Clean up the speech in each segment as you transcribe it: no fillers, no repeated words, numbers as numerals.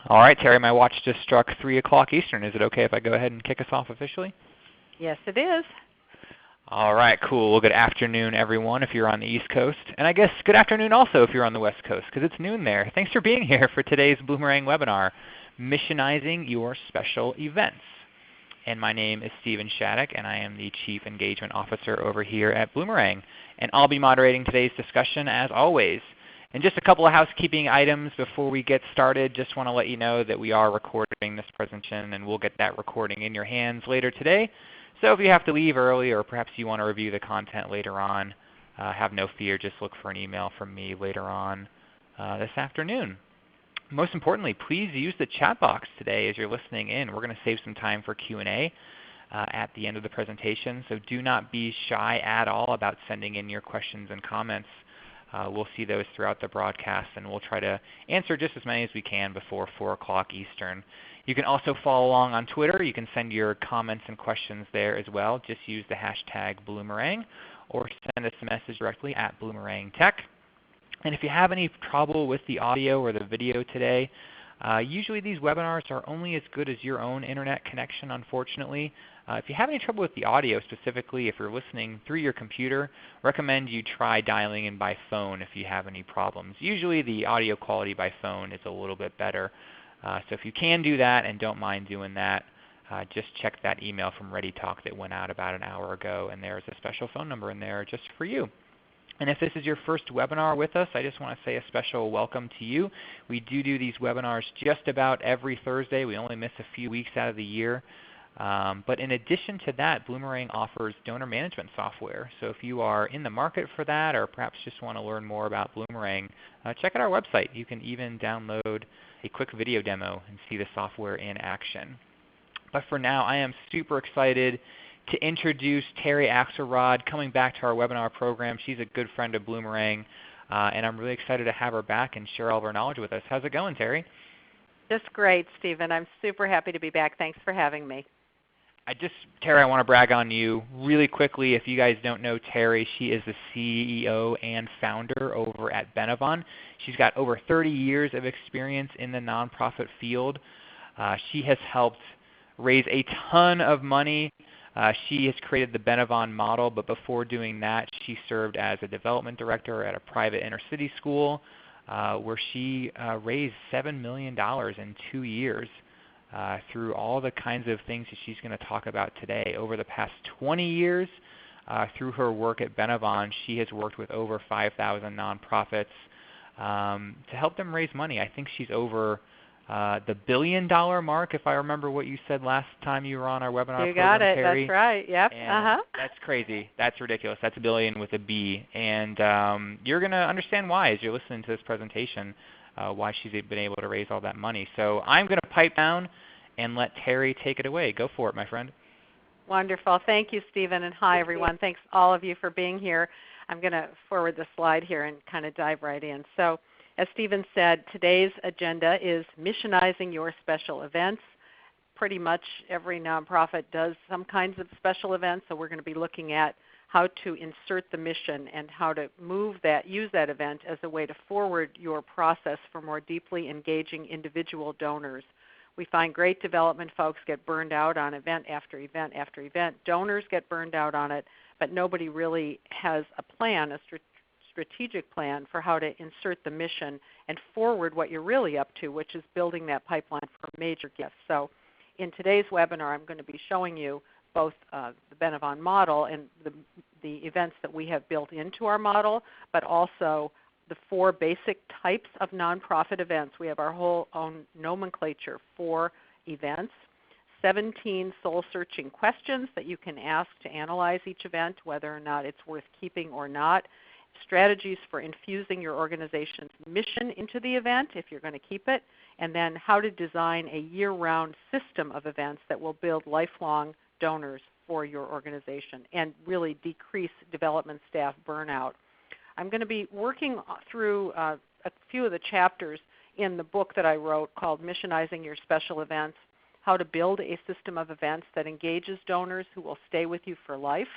All right, Terry, my watch just struck 3 o'clock Eastern. Is it okay if I go ahead and kick us off officially? Yes, it is. All right, cool. Well, good afternoon, everyone, if you're on the East Coast. And I guess good afternoon also if you're on the West Coast, because it's noon there. Thanks for being here for today's Bloomerang webinar, Missionizing Your Special Events. And my name is Stephen Shattuck, and I am the Chief Engagement Officer over here at Bloomerang. And I'll be moderating today's discussion as always. And just a couple of housekeeping items before we get started. Just want to let you know that we are recording this presentation, and we'll get that recording in your hands later today. So if you have to leave early or perhaps you want to review the content later on, have no fear. Just look for an email from me later on this afternoon. Most importantly, please use the chat box today as you're listening in. We're going to save some time for Q&A at the end of the presentation, so do not be shy at all about sending in your questions and comments. We'll see those throughout the broadcast, and we'll try to answer just as many as we can before 4 o'clock Eastern. You can also follow along on Twitter. You can send your comments and questions there as well. Just use the hashtag Bloomerang or send us a message directly at BloomerangTech. And if you have any trouble with the audio or the video today, usually these webinars are only as good as your own internet connection, unfortunately. If you have any trouble with the audio specifically, if you're listening through your computer, recommend you try dialing in by phone if you have any problems. Usually the audio quality by phone is a little bit better. So if you can do that and don't mind doing that, just check that email from ReadyTalk that went out about an hour ago, and there's a special phone number in there just for you. And if this is your first webinar with us, I just want to say a special welcome to you. We do these webinars just about every Thursday. We only miss a few weeks out of the year. But in addition to that, Bloomerang offers donor management software. So if you are in the market for that or perhaps just want to learn more about Bloomerang, check out our website. You can even download a quick video demo and see the software in action. But for now, I am super excited to introduce Terry Axelrod coming back to our webinar program. She's a good friend of Bloomerang, and I'm really excited to have her back and share all of her knowledge with us. How's it going, Terry? Just great, Stephen. I'm super happy to be back. Thanks for having me. Terry, I want to brag on you really quickly. If you guys don't know Terry, she is the CEO and founder over at Benevon. She's got over 30 years of experience in the nonprofit field. She has helped raise a ton of money. She has created the Benevon model, but before doing that, she served as a development director at a private inner city school where she raised $7 million in 2 years. Through all the kinds of things that she's going to talk about today. Over the past 20 years, through her work at Benevon, she has worked with over 5,000 nonprofits to help them raise money. I think she's over the $1 billion mark, if I remember what you said last time you were on our webinar You program, got it. Terry. That's right. Yep. And that's crazy. That's ridiculous. That's $1 billion with a B. And you're going to understand why as you're listening to this presentation. Why she's been able to raise all that money. So I'm going to pipe down and let Terry take it away. Go for it, my friend. Wonderful. Thank you, Stephen, and hi, everyone. Thanks all of you for being here. I'm going to forward the slide here and kind of dive right in. So as Stephen said, today's agenda is missionizing your special events. Pretty much every nonprofit does some kinds of special events, so we're going to be looking at how to insert the mission and how to use that event as a way to forward your process for more deeply engaging individual donors. We find great development folks get burned out on event after event after event. Donors get burned out on it, but nobody really has a plan, a strategic plan for how to insert the mission and forward what you're really up to, which is building that pipeline for major gifts. So in today's webinar, I'm going to be showing you both the Benevon model and the events that we have built into our model, but also the 4 basic types of nonprofit events. We have our whole own nomenclature for events, 17 soul-searching questions that you can ask to analyze each event, whether or not it's worth keeping or not, strategies for infusing your organization's mission into the event if you're going to keep it, and then how to design a year-round system of events that will build lifelong donors for your organization and really decrease development staff burnout. I'm going to be working through a few of the chapters in the book that I wrote called Missionizing Your Special Events, how to build a system of events that engages donors who will stay with you for life.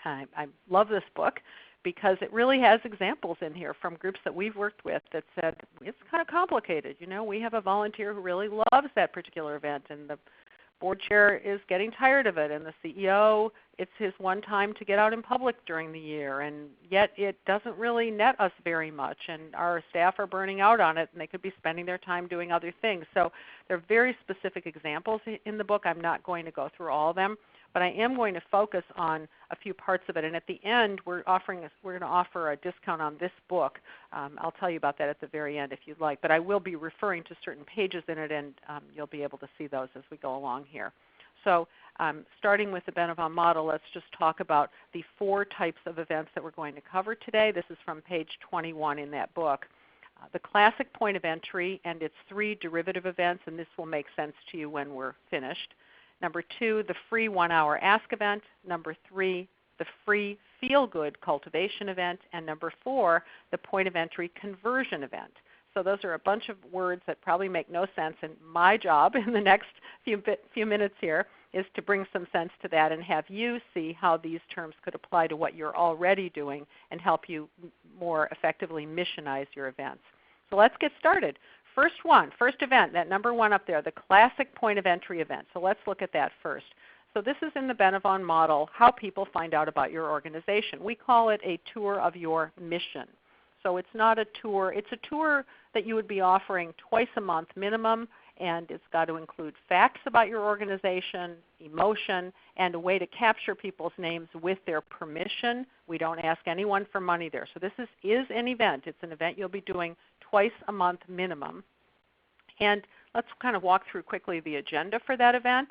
I love this book because it really has examples in here from groups that we've worked with that said it's kind of complicated. We have a volunteer who really loves that particular event, and the board chair is getting tired of it, and the CEO, it's his one time to get out in public during the year, and yet it doesn't really net us very much, and our staff are burning out on it, and they could be spending their time doing other things. So there are very specific examples in the book. I'm not going to go through all of them, but I am going to focus on a few parts of it. And at the end, we're going to offer a discount on this book. I'll tell you about that at the very end if you'd like. But I will be referring to certain pages in it, and you'll be able to see those as we go along here. So starting with the Benavon model, let's just talk about the 4 types of events that we're going to cover today. This is from page 21 in that book. The classic point of entry and its 3 derivative events, and this will make sense to you when we're finished. Number 2, the free 1-hour ask event. Number 3, the free feel-good cultivation event. And number 4, the point of entry conversion event. So those are a bunch of words that probably make no sense, and my job in the next few minutes here is to bring some sense to that and have you see how these terms could apply to what you're already doing and help you more effectively missionize your events. So let's get started. First event, that number 1 up there, the classic point of entry event. So let's look at that first. So this is in the Benavon model, how people find out about your organization. We call it a tour of your mission. So it's not a tour. It's a tour that you would be offering twice a month minimum, and it's got to include facts about your organization, emotion, and a way to capture people's names with their permission. We don't ask anyone for money there. So this is an event. It's an event you'll be doing twice a month minimum. And let's kind of walk through quickly the agenda for that event.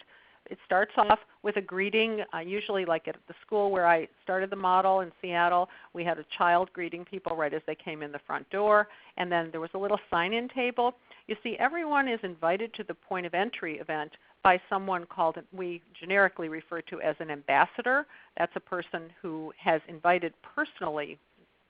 It starts off with a greeting, usually like at the school where I started the model in Seattle. We had a child greeting people right as they came in the front door. And then there was a little sign-in table. You see, everyone is invited to the point of entry event by someone called, we generically refer to as an ambassador. That's a person who has invited personally.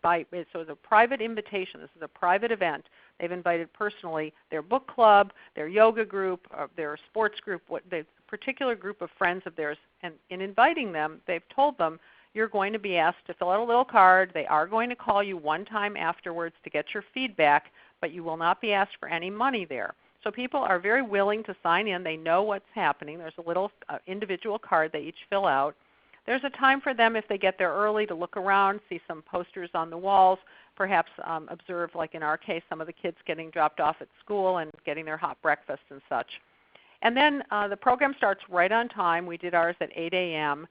So it's a private invitation. This is a private event. They've invited personally their book club, their yoga group, their sports group, the particular group of friends of theirs. And in inviting them, they've told them, you're going to be asked to fill out a little card. They are going to call you one time afterwards to get your feedback, but you will not be asked for any money there. So people are very willing to sign in. They know what's happening. There's a little individual card they each fill out. There's a time for them if they get there early to look around, see some posters on the walls, perhaps observe, like in our case, some of the kids getting dropped off at school and getting their hot breakfast and such. And then the program starts right on time. We did ours at 8 a.m.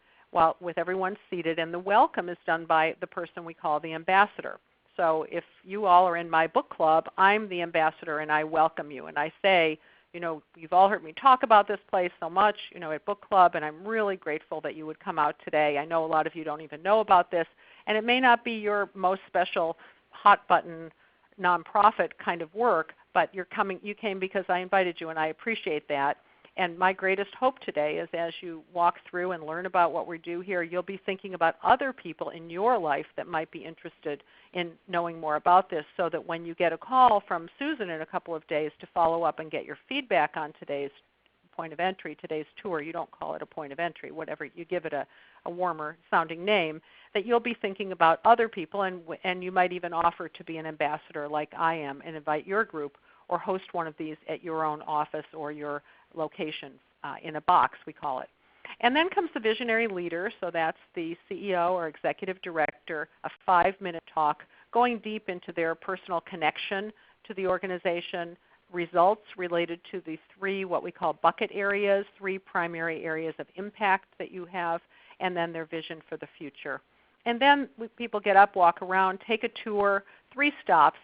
With everyone seated, and the welcome is done by the person we call the ambassador. So if you all are in my book club, I'm the ambassador and I welcome you. And I say, you've all heard me talk about this place so much, at book club, and I'm really grateful that you would come out today. I know a lot of you don't even know about this, and it may not be your most special hot button nonprofit kind of work, but you came because I invited you, and I appreciate that. And my greatest hope today is as you walk through and learn about what we do here, you'll be thinking about other people in your life that might be interested in knowing more about this, so that when you get a call from Susan in a couple of days to follow up and get your feedback on today's point of entry, today's tour, you don't call it a point of entry, whatever, you give it a warmer sounding name, that you'll be thinking about other people, and you might even offer to be an ambassador like I am and invite your group or host one of these at your own office or your location in a box, we call it. And then comes the visionary leader, so that's the CEO or executive director, a 5-minute talk going deep into their personal connection to the organization, results related to the 3 what we call bucket areas, 3 primary areas of impact that you have, and then their vision for the future. And then people get up, walk around, take a tour, 3 stops.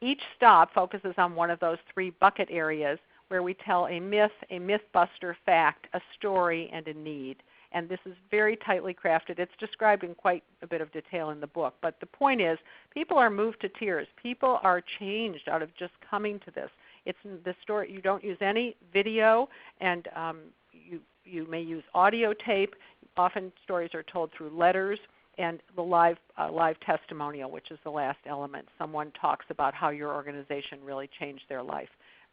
Each stop focuses on one of those 3 bucket areas, where we tell a myth, a myth-buster fact, a story, and a need. And this is very tightly crafted. It's described in quite a bit of detail in the book. But the point is, people are moved to tears. People are changed out of just coming to this. It's the story. You don't use any video, and you may use audio tape. Often stories are told through letters, and the live testimonial, which is the last element. Someone talks about how your organization really changed their life.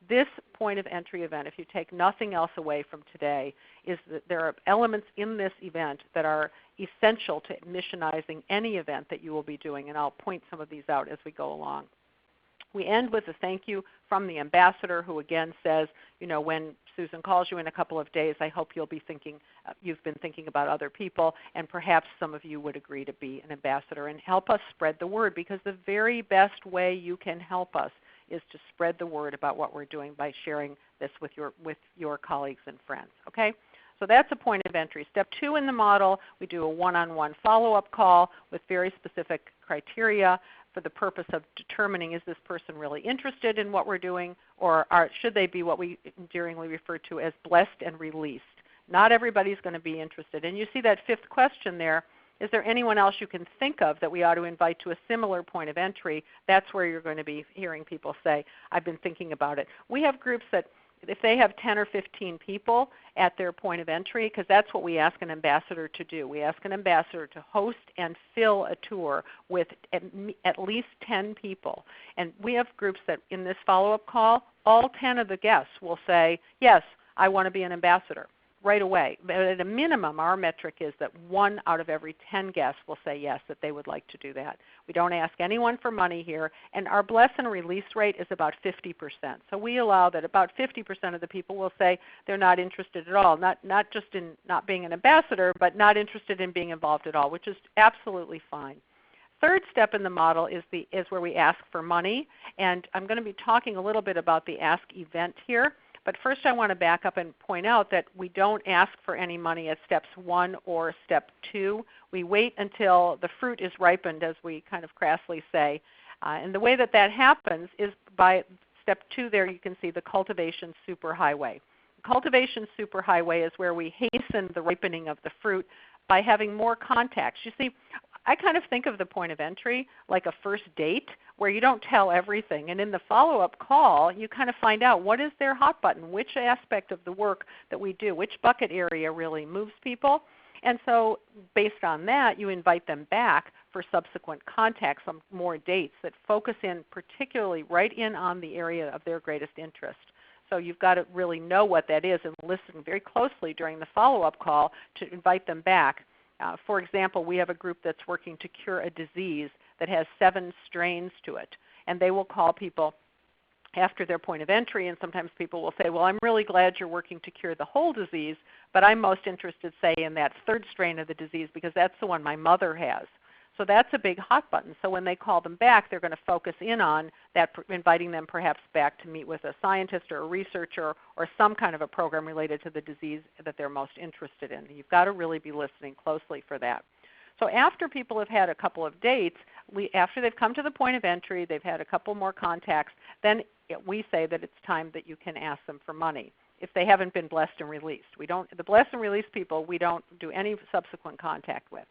this point of entry event, if you take nothing else away from today, is that there are elements in this event that are essential to missionizing any event that you will be doing, and I'll point some of these out as we go along. We end with a thank you from the ambassador, who again says, when Susan calls you in a couple of days, I hope you'll be thinking, you've been thinking about other people, and perhaps some of you would agree to be an ambassador and help us spread the word, because the very best way you can help us is to spread the word about what we're doing by sharing this with your colleagues and friends. Okay? So that's a point of entry. Step 2 in the model, we do a one-on-one follow-up call with very specific criteria for the purpose of determining, is this person really interested in what we're doing, or should they be what we endearingly refer to as blessed and released? Not everybody's going to be interested. And you see that 5th question there. Is there anyone else you can think of that we ought to invite to a similar point of entry? That's where you're going to be hearing people say, I've been thinking about it. We have groups that, if they have 10 or 15 people at their point of entry, because that's what we ask an ambassador to do. We ask an ambassador to host and fill a tour with at least 10 people. And we have groups that in this follow-up call, all 10 of the guests will say, yes, I want to be an ambassador right away. But at a minimum, our metric is that 1 out of every 10 guests will say yes, that they would like to do that. We don't ask anyone for money here, and our bless and release rate is about 50%. So we allow that about 50% of the people will say they're not interested at all, not just in not being an ambassador, but not interested in being involved at all, which is absolutely fine. Third step in the model is where we ask for money, and I'm going to be talking a little bit about the ask event here. But first I want to back up and point out that we don't ask for any money at steps 1 or step 2. We wait until the fruit is ripened, as we kind of crassly say. And the way that happens is by step 2 there you can see the cultivation superhighway. The cultivation superhighway is where we hasten the ripening of the fruit by having more contacts. You see, I kind of think of the point of entry like a first date where you don't tell everything. And in the follow-up call, you kind of find out what is their hot button, which aspect of the work that we do, which bucket area really moves people. And so based on that, you invite them back for subsequent contacts, some more dates that focus in particularly right in on the area of their greatest interest. So you've got to really know what that is and listen very closely during the follow-up call to invite them back. For example, we have a group that's working to cure a disease that has 7 strains to it. And they will call people after their point of entry, and sometimes people will say, well, I'm really glad you're working to cure the whole disease, but I'm most interested, say, in that 3rd strain of the disease because that's the one my mother has. So that's a big hot button. So when they call them back, they're going to focus in on that, inviting them perhaps back to meet with a scientist or a researcher or some kind of a program related to the disease that they're most interested in. You've got to really be listening closely for that. So after people have had a couple of dates, after they've come to the point of entry, they've had a couple more contacts, then we say that it's time that you can ask them for money if they haven't been blessed and released. The blessed and released people we don't do any subsequent contact with.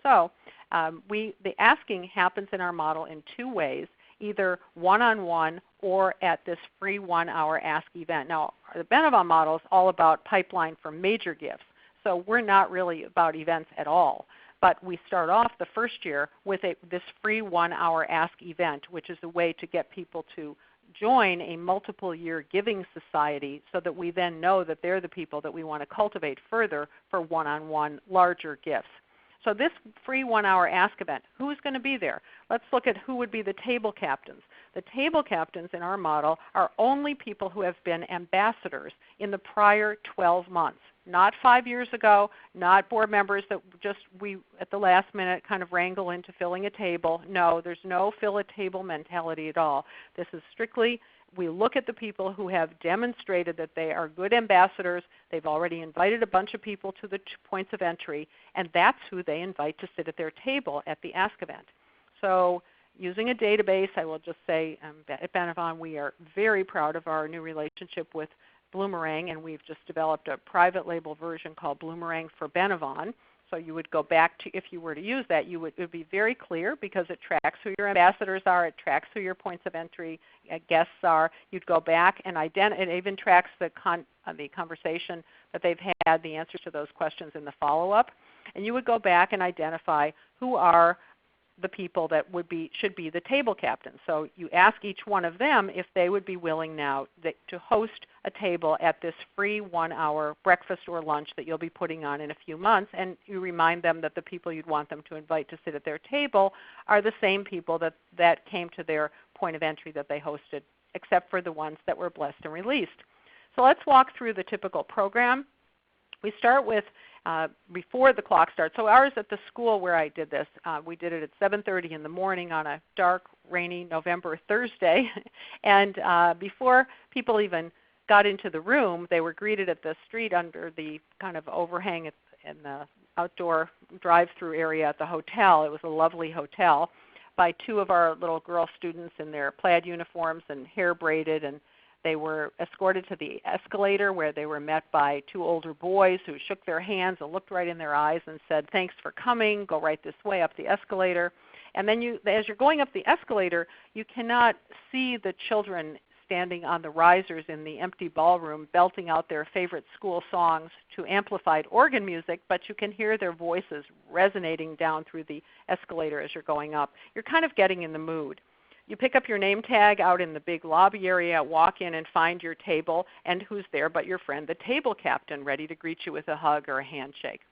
So the asking happens in our model in 2 ways, either one-on-one or at this free 1-hour ask event. Now, the Benevon model is all about pipeline for major gifts. So we're not really about events at all. But we start off the first year with this free 1-hour ask event, which is a way to get people to join a multiple-year giving society so that we then know that they're the people that we want to cultivate further for one-on-one larger gifts. So this free 1-hour ask event, who's going to be there? Let's look at who would be the table captains. The table captains in our model are only people who have been ambassadors in the prior 12 months. Not 5 years ago, not board members that just we at the last minute kind of wrangle into filling a table. No, there's no fill a table mentality at all. This is strictly, we look at the people who have demonstrated that they are good ambassadors. They've already invited a bunch of people to the points of entry, and that's who they invite to sit at their table at the ask event. So using a database, I will just say at Benevon we are very proud of our new relationship with Bloomerang, and we've just developed a private label version called Bloomerang for Benevon. So you would go back to, if you were to use that, it would be very clear because it tracks who your ambassadors are, it tracks who your points of entry guests are. You'd go back and it even tracks the conversation that they've had, the answers to those questions in the follow-up. And you would go back and identify who are the people that should be the table captains. So you ask each one of them if they would be willing now to host a table at this free 1-hour breakfast or lunch that you'll be putting on in a few months, and you remind them that the people you'd want them to invite to sit at their table are the same people that came to their point of entry that they hosted, except for the ones that were blessed and released. So let's walk through the typical program. We start with before the clock starts. So ours at the school where I did this, we did it at 7:30 in the morning on a dark, rainy November Thursday. And before people even got into the room, they were greeted at the street under the kind of overhang in the outdoor drive-through area at the hotel. It was a lovely hotel, by two of our little girl students in their plaid uniforms and hair braided, and they were escorted to the escalator where they were met by two older boys who shook their hands and looked right in their eyes and said, "Thanks for coming, go right this way up the escalator." And then as you're going up the escalator, you cannot see the children standing on the risers in the empty ballroom belting out their favorite school songs to amplified organ music, but you can hear their voices resonating down through the escalator as you're going up. You're kind of getting in the mood. You pick up your name tag out in the big lobby area, walk in and find your table, and who's there but your friend, the table captain, ready to greet you with a hug or a handshake.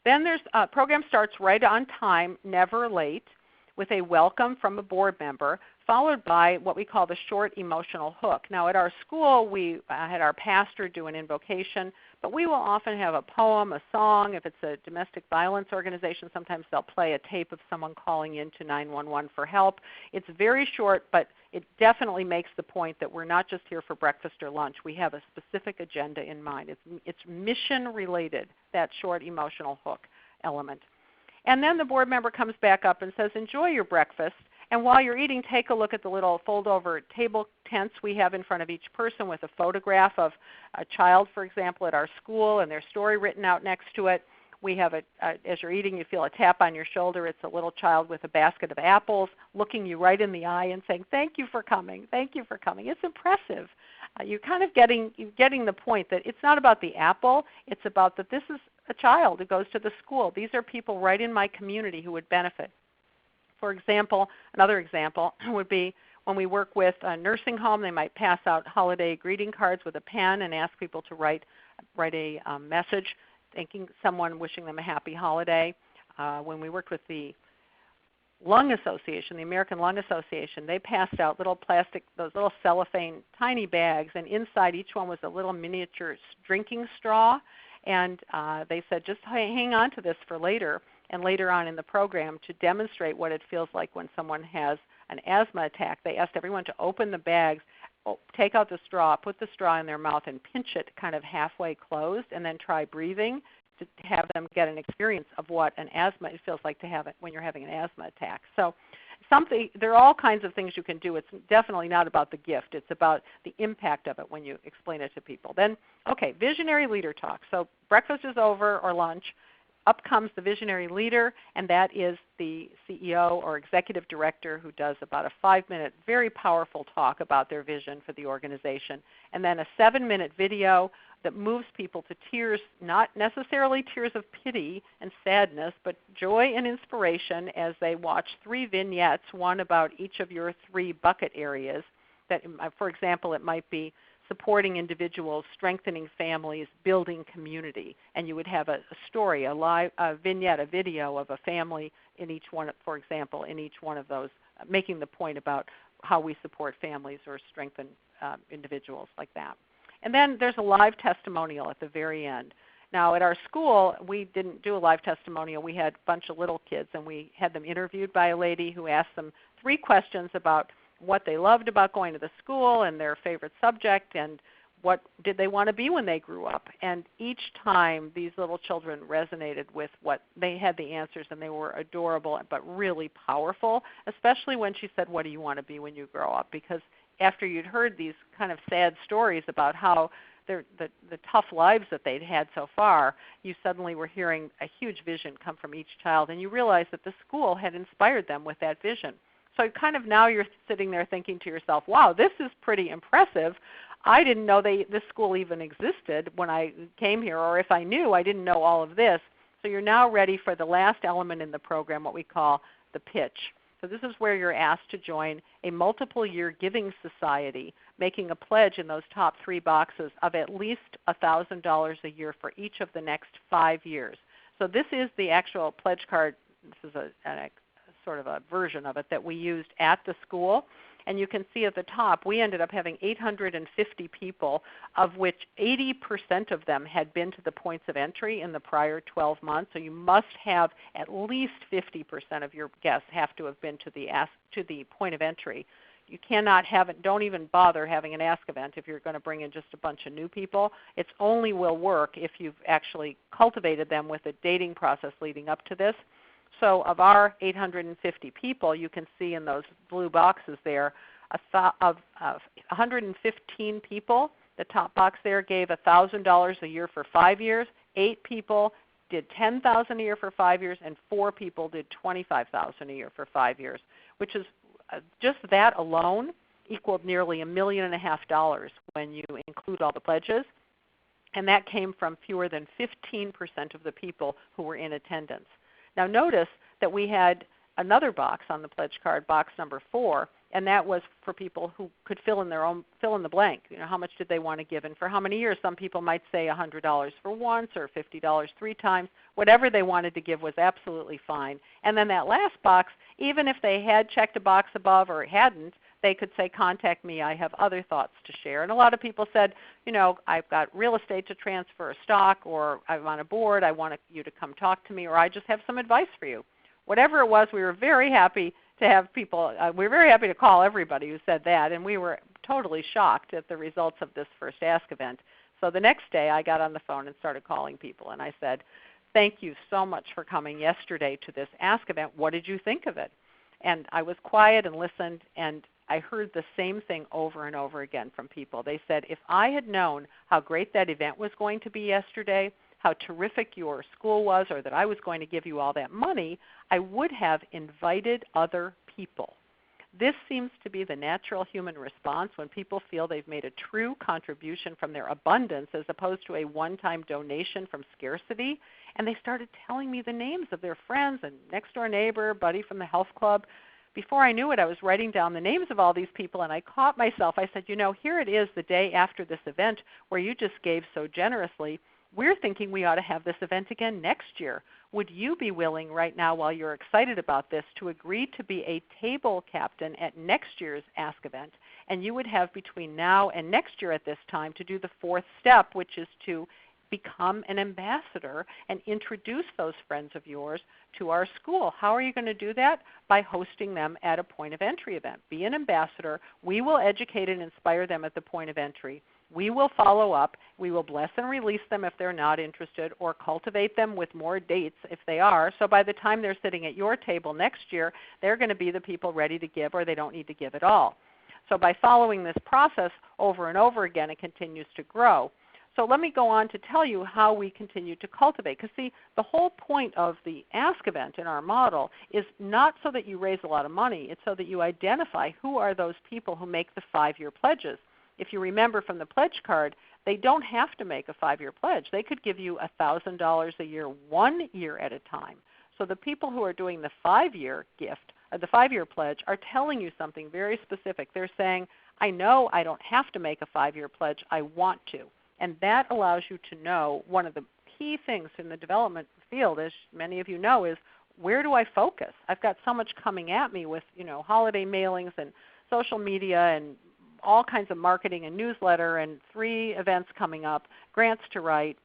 Then program starts right on time, never late, with a welcome from a board member, followed by what we call the short emotional hook. Now at our school, we had our pastor do an invocation, but we will often have a poem, a song. If it's a domestic violence organization, sometimes they'll play a tape of someone calling in to 911 for help. It's very short, but it definitely makes the point that we're not just here for breakfast or lunch. We have a specific agenda in mind. It's mission related, that short emotional hook element. And then the board member comes back up and says, "Enjoy your breakfast. And while you're eating, take a look at the little fold-over table tents we have in front of each person with a photograph of a child, for example, at our school and their story written out next to it. We have as you're eating, you feel a tap on your shoulder. It's a little child with a basket of apples looking you right in the eye and saying, 'Thank you for coming. Thank you for coming.' It's impressive. You're kind of getting the point that it's not about the apple. It's about that this is a child who goes to the school. These are people right in my community who would benefit. For example, another example would be when we work with a nursing home, they might pass out holiday greeting cards with a pen and ask people to write a message thanking someone, wishing them a happy holiday. When we worked with the Lung Association, the American Lung Association, they passed out those little cellophane tiny bags, and inside each one was a little miniature drinking straw. And they said, just hang on to this for later. And later on in the program, to demonstrate what it feels like when someone has an asthma attack, they asked everyone to open the bags, take out the straw, put the straw in their mouth, and pinch it kind of halfway closed, and then try breathing to have them get an experience of what it feels like to have it when you're having an asthma attack. So there are all kinds of things you can do. It's definitely not about the gift. It's about the impact of it when you explain it to people. Then, okay, visionary leader talk. So breakfast is over or lunch. Up comes the visionary leader, and that is the CEO or executive director who does about a 5-minute, very powerful talk about their vision for the organization, and then a 7-minute video that moves people to tears, not necessarily tears of pity and sadness, but joy and inspiration as they watch 3 vignettes, one about each of your 3 bucket areas. That, for example, it might be supporting individuals, strengthening families, building community. And you would have a story, a vignette, a video of a family in each one, for example, in each one of those, making the point about how we support families or strengthen individuals like that. And then there's a live testimonial at the very end. Now at our school, we didn't do a live testimonial. We had a bunch of little kids, and we had them interviewed by a lady who asked them 3 questions about what they loved about going to the school and their favorite subject, and what did they want to be when they grew up. And each time these little children resonated with what they had the answers, and they were adorable but really powerful, especially when she said, "What do you want to be when you grow up?" Because after you'd heard these kind of sad stories about how the tough lives that they'd had so far, you suddenly were hearing a huge vision come from each child, and you realized that the school had inspired them with that vision. So kind of now you're sitting there thinking to yourself, wow, this is pretty impressive. I didn't know this school even existed when I came here, or if I knew, I didn't know all of this. So you're now ready for the last element in the program, what we call the pitch. So this is where you're asked to join a multiple-year giving society, making a pledge in those top 3 boxes of at least $1,000 a year for each of the next 5 years. So this is the actual pledge card. This is a sort of a version of it that we used at the school. And you can see at the top, we ended up having 850 people, of which 80% of them had been to the points of entry in the prior 12 months. So you must have at least 50% of your guests have to have been to the point of entry. You cannot have it, don't even bother having an Ask event if you're going to bring in just a bunch of new people. It only will work if you've actually cultivated them with a dating process leading up to this. So of our 850 people, you can see in those blue boxes there, of 115 people, the top box there gave $1,000 a year for 5 years. 8 people did $10,000 a year for 5 years, and 4 people did $25,000 a year for 5 years, which is just that alone equaled nearly $1.5 million when you include all the pledges. And that came from fewer than 15% of the people who were in attendance. Now notice that we had another box on the pledge card, box number 4, and that was for people who could fill in the blank. You know, how much did they want to give and for how many years? Some people might say $100 for once or $50 3 times. Whatever they wanted to give was absolutely fine. And then that last box, even if they had checked a box above or hadn't, they could say, contact me, I have other thoughts to share. And a lot of people said, you know, I've got real estate to transfer, a stock, or I'm on a board, I want you to come talk to me, or I just have some advice for you. Whatever it was, we were very happy to have people, we were very happy to call everybody who said that, and we were totally shocked at the results of this first Ask event. So the next day I got on the phone and started calling people, and I said, thank you so much for coming yesterday to this Ask event. What did you think of it? And I was quiet and listened, and I heard the same thing over and over again from people. They said, if I had known how great that event was going to be yesterday, how terrific your school was, or that I was going to give you all that money, I would have invited other people. This seems to be the natural human response when people feel they've made a true contribution from their abundance as opposed to a one-time donation from scarcity. And they started telling me the names of their friends and next-door neighbor, buddy from the health club. Before I knew it, I was writing down the names of all these people, and I caught myself. I said, you know, here it is the day after this event where you just gave so generously. We're thinking we ought to have this event again next year. Would you be willing right now, while you're excited about this, to agree to be a table captain at next year's Ask event? And you would have between now and next year at this time to do the 4th step, which is to become an ambassador and introduce those friends of yours to our school. How are you going to do that? By hosting them at a point of entry event. Be an ambassador. We will educate and inspire them at the point of entry. We will follow up. We will bless and release them if they're not interested, or cultivate them with more dates if they are. So by the time they're sitting at your table next year, they're going to be the people ready to give, or they don't need to give at all. So by following this process over and over again, it continues to grow. So let me go on to tell you how we continue to cultivate. Because see, the whole point of the Ask event in our model is not so that you raise a lot of money. It's so that you identify who are those people who make the 5-year pledges. If you remember from the pledge card, they don't have to make a 5-year pledge. They could give you $1,000 a year, 1 year at a time. So the people who are doing the 5-year gift, or the 5-year pledge, are telling you something very specific. They're saying, I know I don't have to make a 5-year pledge. I want to. And that allows you to know one of the key things in the development field, as many of you know, is where do I focus? I've got so much coming at me with, you know, holiday mailings and social media and all kinds of marketing and newsletter and 3 events coming up, grants to write.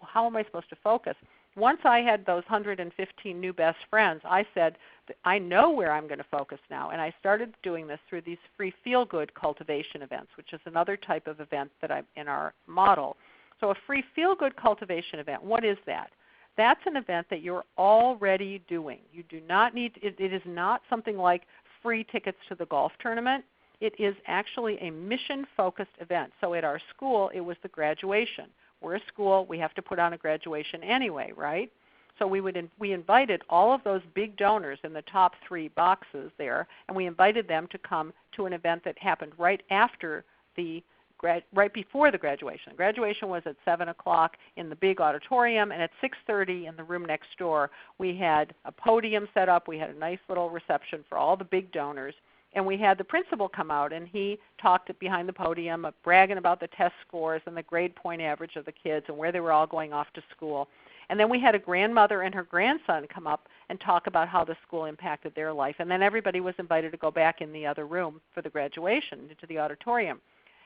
How am I supposed to focus? Once I had those 115 new best friends, I said, I know where I'm going to focus now. And I started doing this through these free feel-good cultivation events, which is another type of event that I'm in our model. So a free feel-good cultivation event, what is that? That's an event that you're already doing. You do not need, it is not something like free tickets to the golf tournament. It is actually a mission-focused event. So at our school, it was the graduation. We're a school. We have to put on a graduation anyway, right? So we invited all of those big donors in the top 3 boxes there, and we invited them to come to an event that happened right after the right before the graduation. Graduation was at 7 o'clock in the big auditorium, and at 6:30 in the room next door, we had a podium set up. We had a nice little reception for all the big donors. And we had the principal come out, and he talked behind the podium, bragging about the test scores and the grade point average of the kids and where they were all going off to school. And then we had a grandmother and her grandson come up and talk about how the school impacted their life. And then everybody was invited to go back in the other room for the graduation, into the auditorium.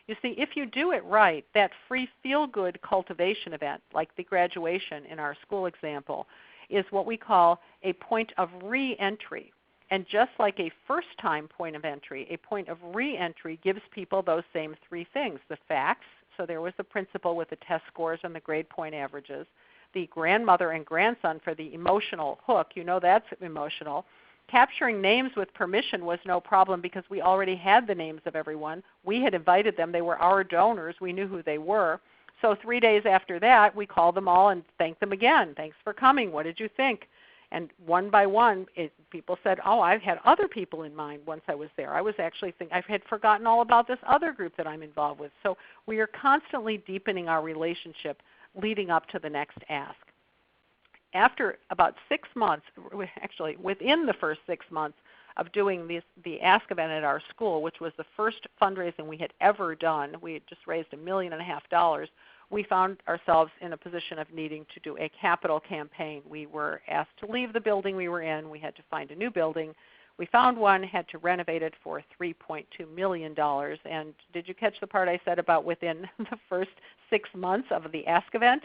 You see, if you do it right, that free feel-good cultivation event, like the graduation in our school example, is what we call a point of re-entry. And just like a first-time point of entry, a point of re-entry gives people those same three things: the facts, so there was the principal with the test scores and the grade point averages, the grandmother and grandson for the emotional hook, you know that's emotional. Capturing names with permission was no problem because we already had the names of everyone. We had invited them. They were our donors. We knew who they were. So 3 days after that, we called them all and thanked them again. Thanks for coming. What did you think? And one by one, people said, oh, I've had other people in mind once I was there. I was actually thinking, I had forgotten all about this other group that I'm involved with. So we are constantly deepening our relationship leading up to the next ask. After about 6 months, actually within the first 6 months of doing the Ask event at our school, which was the first fundraising we had ever done, we had just raised $1.5 million, we found ourselves in a position of needing to do a capital campaign. We were asked to leave the building we were in. We had to find a new building. We found one, had to renovate it for $3.2 million. And did you catch the part I said about within the first 6 months of the Ask event?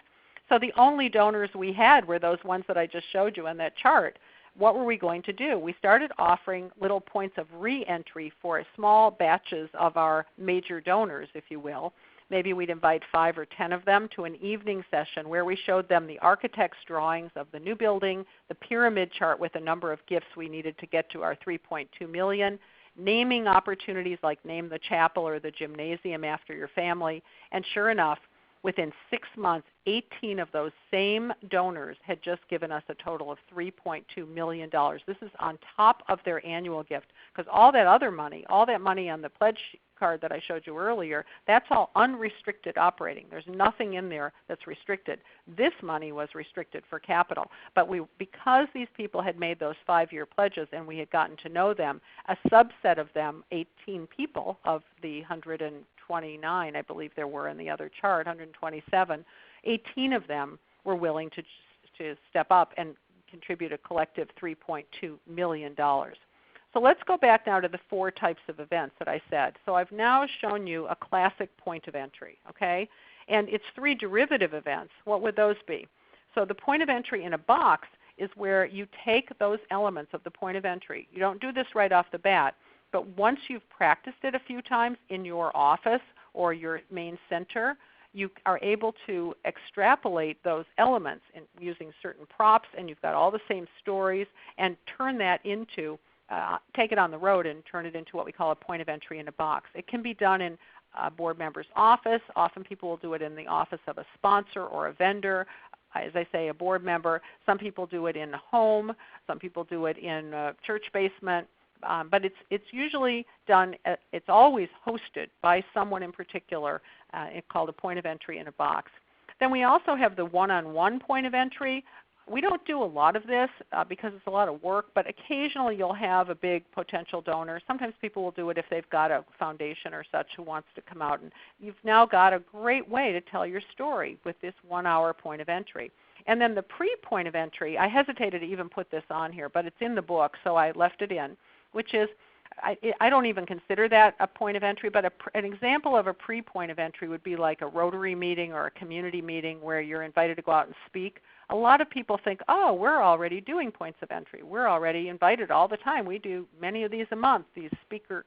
So the only donors we had were those ones that I just showed you on that chart. What were we going to do? We started offering little points of re-entry for small batches of our major donors, if you will. Maybe we'd invite 5 or 10 of them to an evening session where we showed them the architect's drawings of the new building, the pyramid chart with a number of gifts we needed to get to our $3.2 million, naming opportunities like name the chapel or the gymnasium after your family. And sure enough, within 6 months, 18 of those same donors had just given us a total of $3.2 million. This is on top of their annual gift, because all that other money, all that money on the pledge card that I showed you earlier, that's all unrestricted operating. There's nothing in there that's restricted. This money was restricted for capital. But because these people had made those 5-year pledges and we had gotten to know them, a subset of them, 18 people of the 129, I believe there were in the other chart, 127, 18 of them were willing to step up and contribute a collective $3.2 million. So let's go back now to the 4 types of events that I said. So I've now shown you a classic point of entry, okay? And it's 3 derivative events. What would those be? So the point of entry in a box is where you take those elements of the point of entry. You don't do this right off the bat, but once you've practiced it a few times in your office or your main center, you are able to extrapolate those elements using certain props, and you've got all the same stories, and turn that into take it on the road and turn it into what we call a point of entry in a box. It can be done in a board member's office. Often people will do it in the office of a sponsor or a vendor. As I say, a board member. Some people do it in a home. Some people do it in a church basement. But it's usually done, it's always hosted by someone in particular. It's called a point of entry in a box. Then we also have the one-on-one point of entry. We don't do a lot of this because it's a lot of work, but occasionally you'll have a big potential donor. Sometimes people will do it if they've got a foundation or such who wants to come out. And you've now got a great way to tell your story with this 1-hour point of entry. And then the pre-point of entry, I hesitated to even put this on here, but it's in the book, so I left it in, which is, I don't even consider that a point of entry, but an example of a pre-point of entry would be like a Rotary meeting or a community meeting where you're invited to go out and speak. A lot of people think, oh, we're already doing points of entry. We're already invited all the time. We do many of these a month, these speaker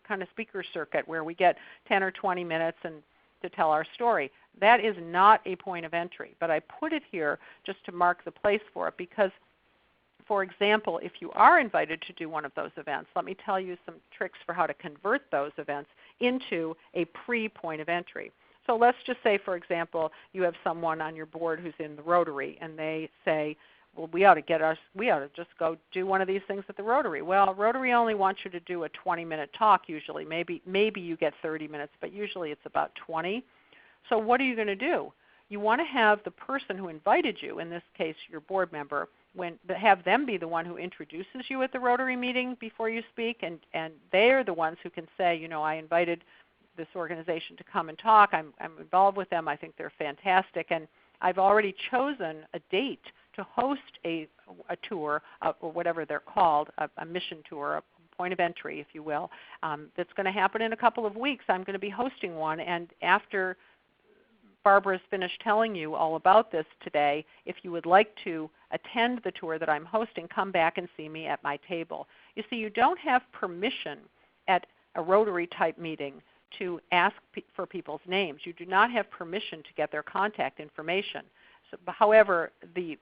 circuit where we get 10 or 20 minutes to tell our story. That is not a point of entry, but I put it here just to mark the place for it because, for example, if you are invited to do one of those events, let me tell you some tricks for how to convert those events into a pre-point of entry. So let's just say, for example, you have someone on your board who's in the Rotary, and they say, well, we ought to just go do one of these things at the Rotary. Well, Rotary only wants you to do a 20-minute talk usually. Maybe you get 30 minutes, but usually it's about 20. So what are you going to do? You want to have the person who invited you, in this case your board member, have them be the one who introduces you at the Rotary meeting before you speak, and they're the ones who can say, I invited this organization to come and talk. I'm involved with them. I think they're fantastic, and I've already chosen a date to host a tour, or whatever they're called, a mission tour, a point of entry, if you will, that's going to happen in a couple of weeks. I'm going to be hosting one, and after Barbara's finished telling you all about this today, if you would like to attend the tour that I'm hosting, come back and see me at my table. You see, you don't have permission at a Rotary type meeting to ask for people's names. You do not have permission to get their contact information. So, however, the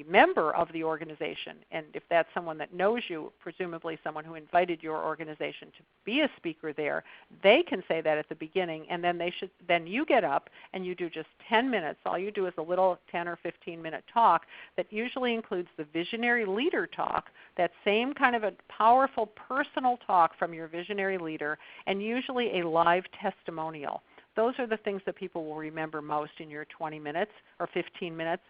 member of the organization, and if that's someone that knows you, presumably someone who invited your organization to be a speaker there, they can say that at the beginning, and then you get up and you do just 10 minutes. All you do is a little 10 or 15-minute talk that usually includes the visionary leader talk, that same kind of a powerful personal talk from your visionary leader, and usually a live testimonial. Those are the things that people will remember most in your 20 minutes or 15 minutes.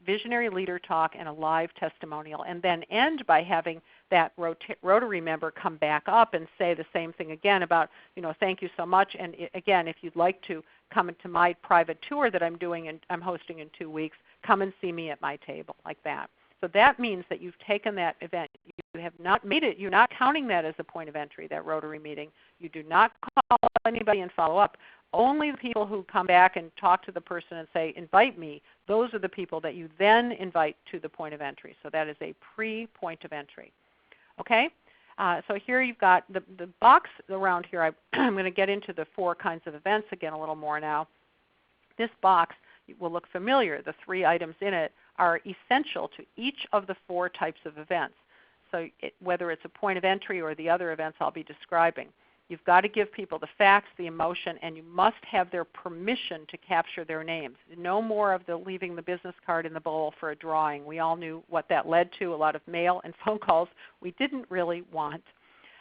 Visionary leader talk and a live testimonial, and then end by having that Rotary member come back up and say the same thing again about, thank you so much, and again, if you'd like to come into my private tour that I'm doing and I'm hosting in 2 weeks, come and see me at my table, like that. So that means that you've taken that event. You have not made it. You're not counting that as a point of entry, that Rotary meeting. You do not call anybody and follow up. Only the people who come back and talk to the person and say, invite me, those are the people that you then invite to the point of entry. So that is a pre-point of entry. Okay? So here you've got the box around here. I'm going to get into the 4 kinds of events again a little more now. This box will look familiar. The 3 items in it are essential to each of the 4 types of events. So whether it's a point of entry or the other events I'll be describing. You've got to give people the facts, the emotion, and you must have their permission to capture their names. No more of the leaving the business card in the bowl for a drawing. We all knew what that led to, a lot of mail and phone calls we didn't really want.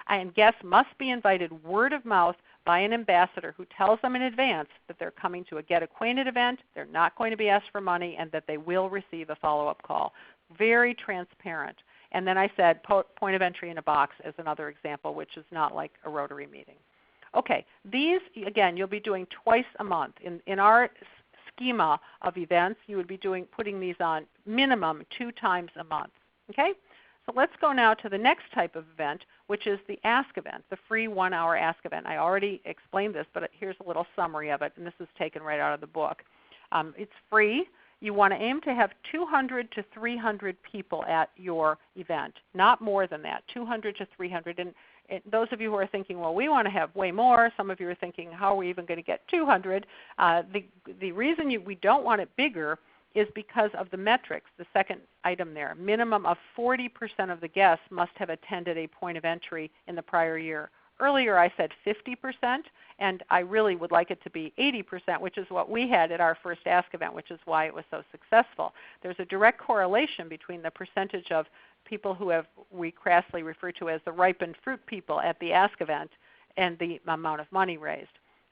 And guests must be invited word of mouth by an ambassador who tells them in advance that they're coming to a Get Acquainted event, they're not going to be asked for money, and that they will receive a follow-up call. Very transparent. And then I said point of entry in a box as another example, which is not like a Rotary meeting. Okay, these, again, you'll be doing twice a month. In our schema of events, you would be putting these on minimum 2 times a month. Okay? So let's go now to the next type of event, which is the Ask event, the free 1-hour Ask event. I already explained this, but here's a little summary of it, and this is taken right out of the book. It's free. You want to aim to have 200 to 300 people at your event, not more than that, 200 to 300. And those of you who are thinking, well, we want to have way more, some of you are thinking, how are we even going to get 200? The reason we don't want it bigger is because of the metrics, the second item there. Minimum of 40% of the guests must have attended a point of entry in the prior year. Earlier I said 50%, and I really would like it to be 80%, which is what we had at our first Ask event, which is why it was so successful. There's a direct correlation between the percentage of people who we crassly refer to as the ripened fruit people at the Ask event and the amount of money raised.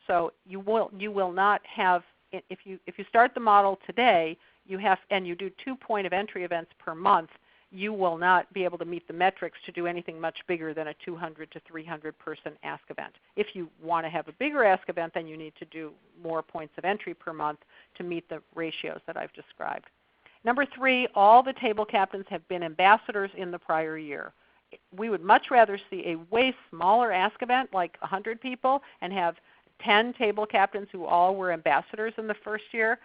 So you will not have, if you start the model today, and you do 2 point of entry events per month, you will not be able to meet the metrics to do anything much bigger than a 200 to 300 person Ask event. If you want to have a bigger Ask event, then you need to do more points of entry per month to meet the ratios that I've described. Number 3, all the table captains have been ambassadors in the prior year. We would much rather see a way smaller Ask event, like 100 people, and have 10 table captains who all were ambassadors in the first year,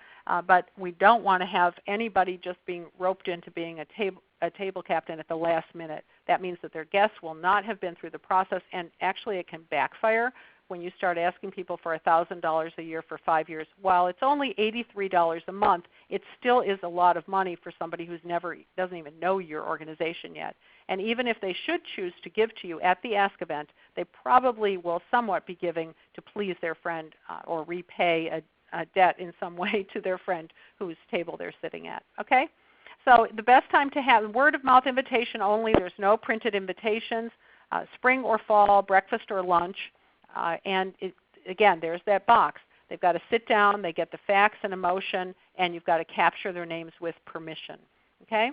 but we don't want to have anybody just being roped into being a table captain at the last minute. That means that their guests will not have been through the process, and actually it can backfire when you start asking people for $1,000 a year for 5 years. While it's only $83 a month, it still is a lot of money for somebody who's doesn't even know your organization yet. And even if they should choose to give to you at the Ask event, they probably will somewhat be giving to please their friend or repay a debt in some way to their friend whose table they're sitting at. Okay? So the best time to have word of mouth invitation only. There's no printed invitations. Spring or fall, breakfast or lunch. Again, there's that box. They've got to sit down, they get the facts and emotion, and you've got to capture their names with permission. Okay?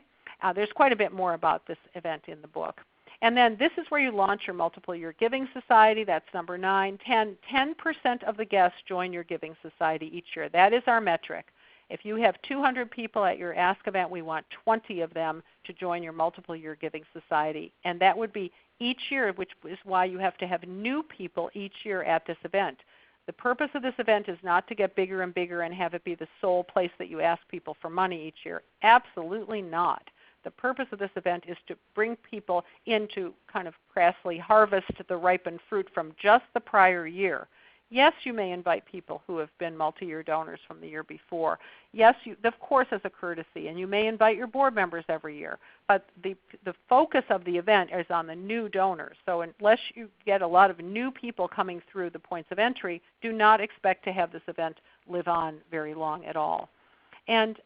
There's quite a bit more about this event in the book. And then this is where you launch your multiple year giving society. That's number 9. 10% of the guests join your giving society each year. That is our metric. If you have 200 people at your Ask event, we want 20 of them to join your multiple year giving society. And that would be each year, which is why you have to have new people each year at this event. The purpose of this event is not to get bigger and bigger and have it be the sole place that you ask people for money each year. Absolutely not. The purpose of this event is to bring people in to kind of crassly harvest the ripened fruit from just the prior year. Yes, you may invite people who have been multi-year donors from the year before. Yes, of course, as a courtesy, and you may invite your board members every year. But the focus of the event is on the new donors. So unless you get a lot of new people coming through the points of entry, do not expect to have this event live on very long at all. And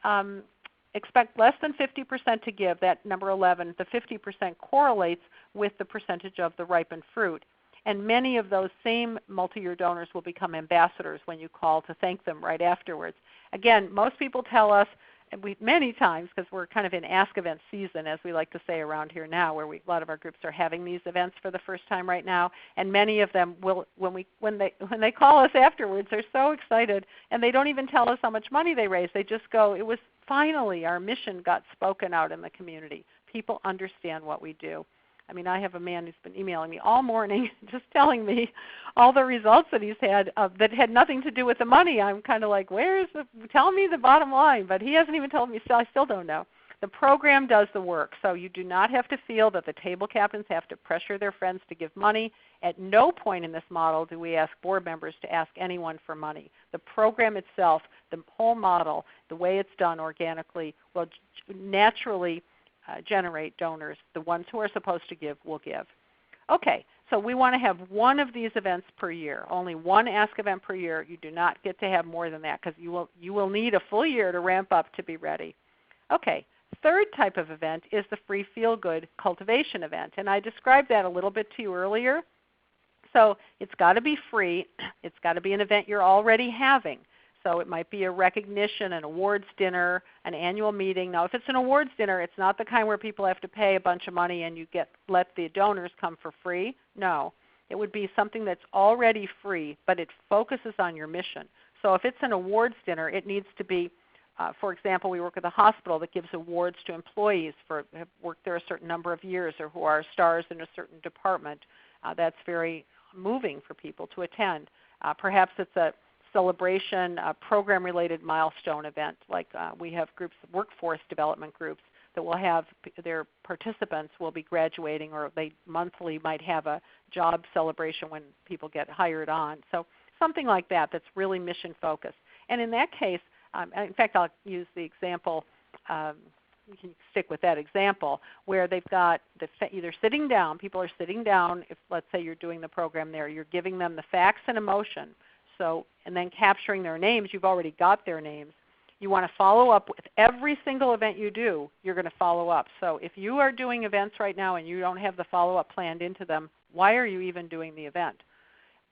expect less than 50% to give. That number 11, the 50% correlates with the percentage of the ripened fruit. And many of those same multi-year donors will become ambassadors when you call to thank them right afterwards. Again, most people tell us, and many times, because we're kind of in Ask Event season, as we like to say around here now, where a lot of our groups are having these events for the first time right now, and many of them will, when they call us afterwards, they're so excited, and they don't even tell us how much money they raised. They just go, it was finally our mission got spoken out in the community. People understand what we do. I mean, I have a man who's been emailing me all morning just telling me all the results that he's had that had nothing to do with the money. I'm kind of like, tell me the bottom line. But he hasn't even told me, so I still don't know. The program does the work. So you do not have to feel that the table captains have to pressure their friends to give money. At no point in this model do we ask board members to ask anyone for money. The program itself, the whole model, the way it's done organically, will naturally generate donors. The ones who are supposed to give will give. Okay, so we want to have one of these events per year. Only one Ask event per year. You do not get to have more than that because you will need a full year to ramp up to be ready. Okay, third type of event is the free feel-good cultivation event. And I described that a little bit to you earlier. So it's got to be free. It's got to be an event you're already having. So it might be a recognition, an awards dinner, an annual meeting. Now if it's an awards dinner, it's not the kind where people have to pay a bunch of money and you let the donors come for free. No. It would be something that's already free, but it focuses on your mission. So if it's an awards dinner, it needs to be, for example, we work with a hospital that gives awards to employees for have worked there a certain number of years or who are stars in a certain department. That's very moving for people to attend. Perhaps it's a celebration, a program-related milestone event, like we have groups, workforce development groups, that will have their participants will be graduating, or they monthly might have a job celebration when people get hired on. So something like that that's really mission-focused. And in that case, in fact, I'll use the example, you can stick with that example, where they've got either sitting down, people are sitting down, if let's say you're doing the program there, you're giving them the facts and emotion. So, and then capturing their names, you've already got their names. You want to follow up with every single event you do, you're going to follow up. So if you are doing events right now and you don't have the follow-up planned into them, why are you even doing the event?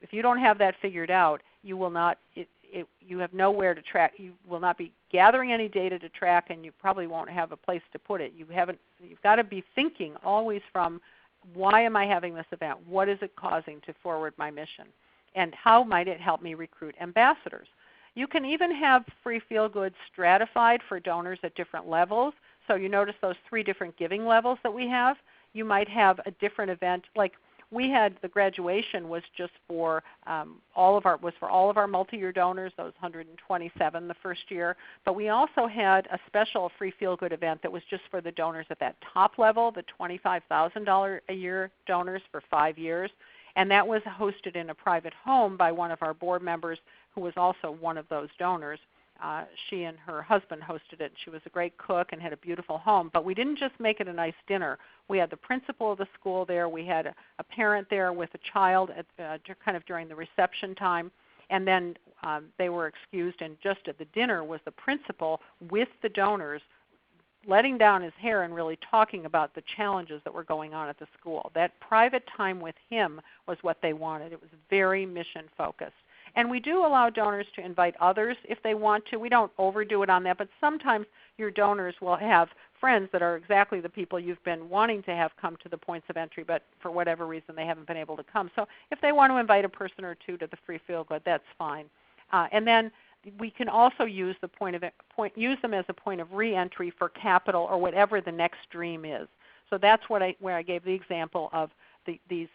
If you don't have that figured out, you will not, you have nowhere to track. You will not be gathering any data to track, and you probably won't have a place to put it. You've got to be thinking always from, why am I having this event? What is it causing to forward my mission? And how might it help me recruit ambassadors? You can even have free feel-good stratified for donors at different levels. So you notice those 3 different giving levels that we have. You might have a different event, like we had the graduation was just for all of our multi-year donors, those 127 the first year. But we also had a special free feel-good event that was just for the donors at that top level, the $25,000 a year donors for 5 years. And that was hosted in a private home by one of our board members who was also one of those donors. She and her husband hosted it. She was a great cook and had a beautiful home. But we didn't just make it a nice dinner. We had the principal of the school there. We had a parent there with a child kind of during the reception time. And then they were excused, and just at the dinner was the principal with the donors letting down his hair and really talking about the challenges that were going on at the school. That private time with him was what they wanted. It was very mission focused. And we do allow donors to invite others if they want to. We don't overdo it on that, but sometimes your donors will have friends that are exactly the people you've been wanting to have come to the points of entry, but for whatever reason they haven't been able to come. So if they want to invite a person or two to the free feel good, that's fine. And then we can also use use them as a point of re-entry for capital or whatever the next dream is. So that's where I gave the example of these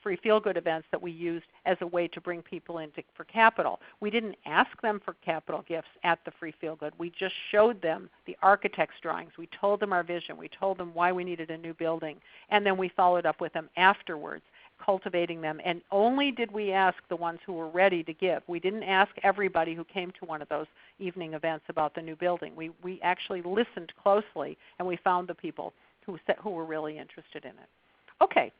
free feel-good events that we used as a way to bring people in for capital. We didn't ask them for capital gifts at the free feel-good. We just showed them the architect's drawings. We told them our vision. We told them why we needed a new building. And then we followed up with them afterwards, cultivating them. And only did we ask the ones who were ready to give. We didn't ask everybody who came to one of those evening events about the new building. We actually listened closely, and we found the people who were really interested in it. Okay.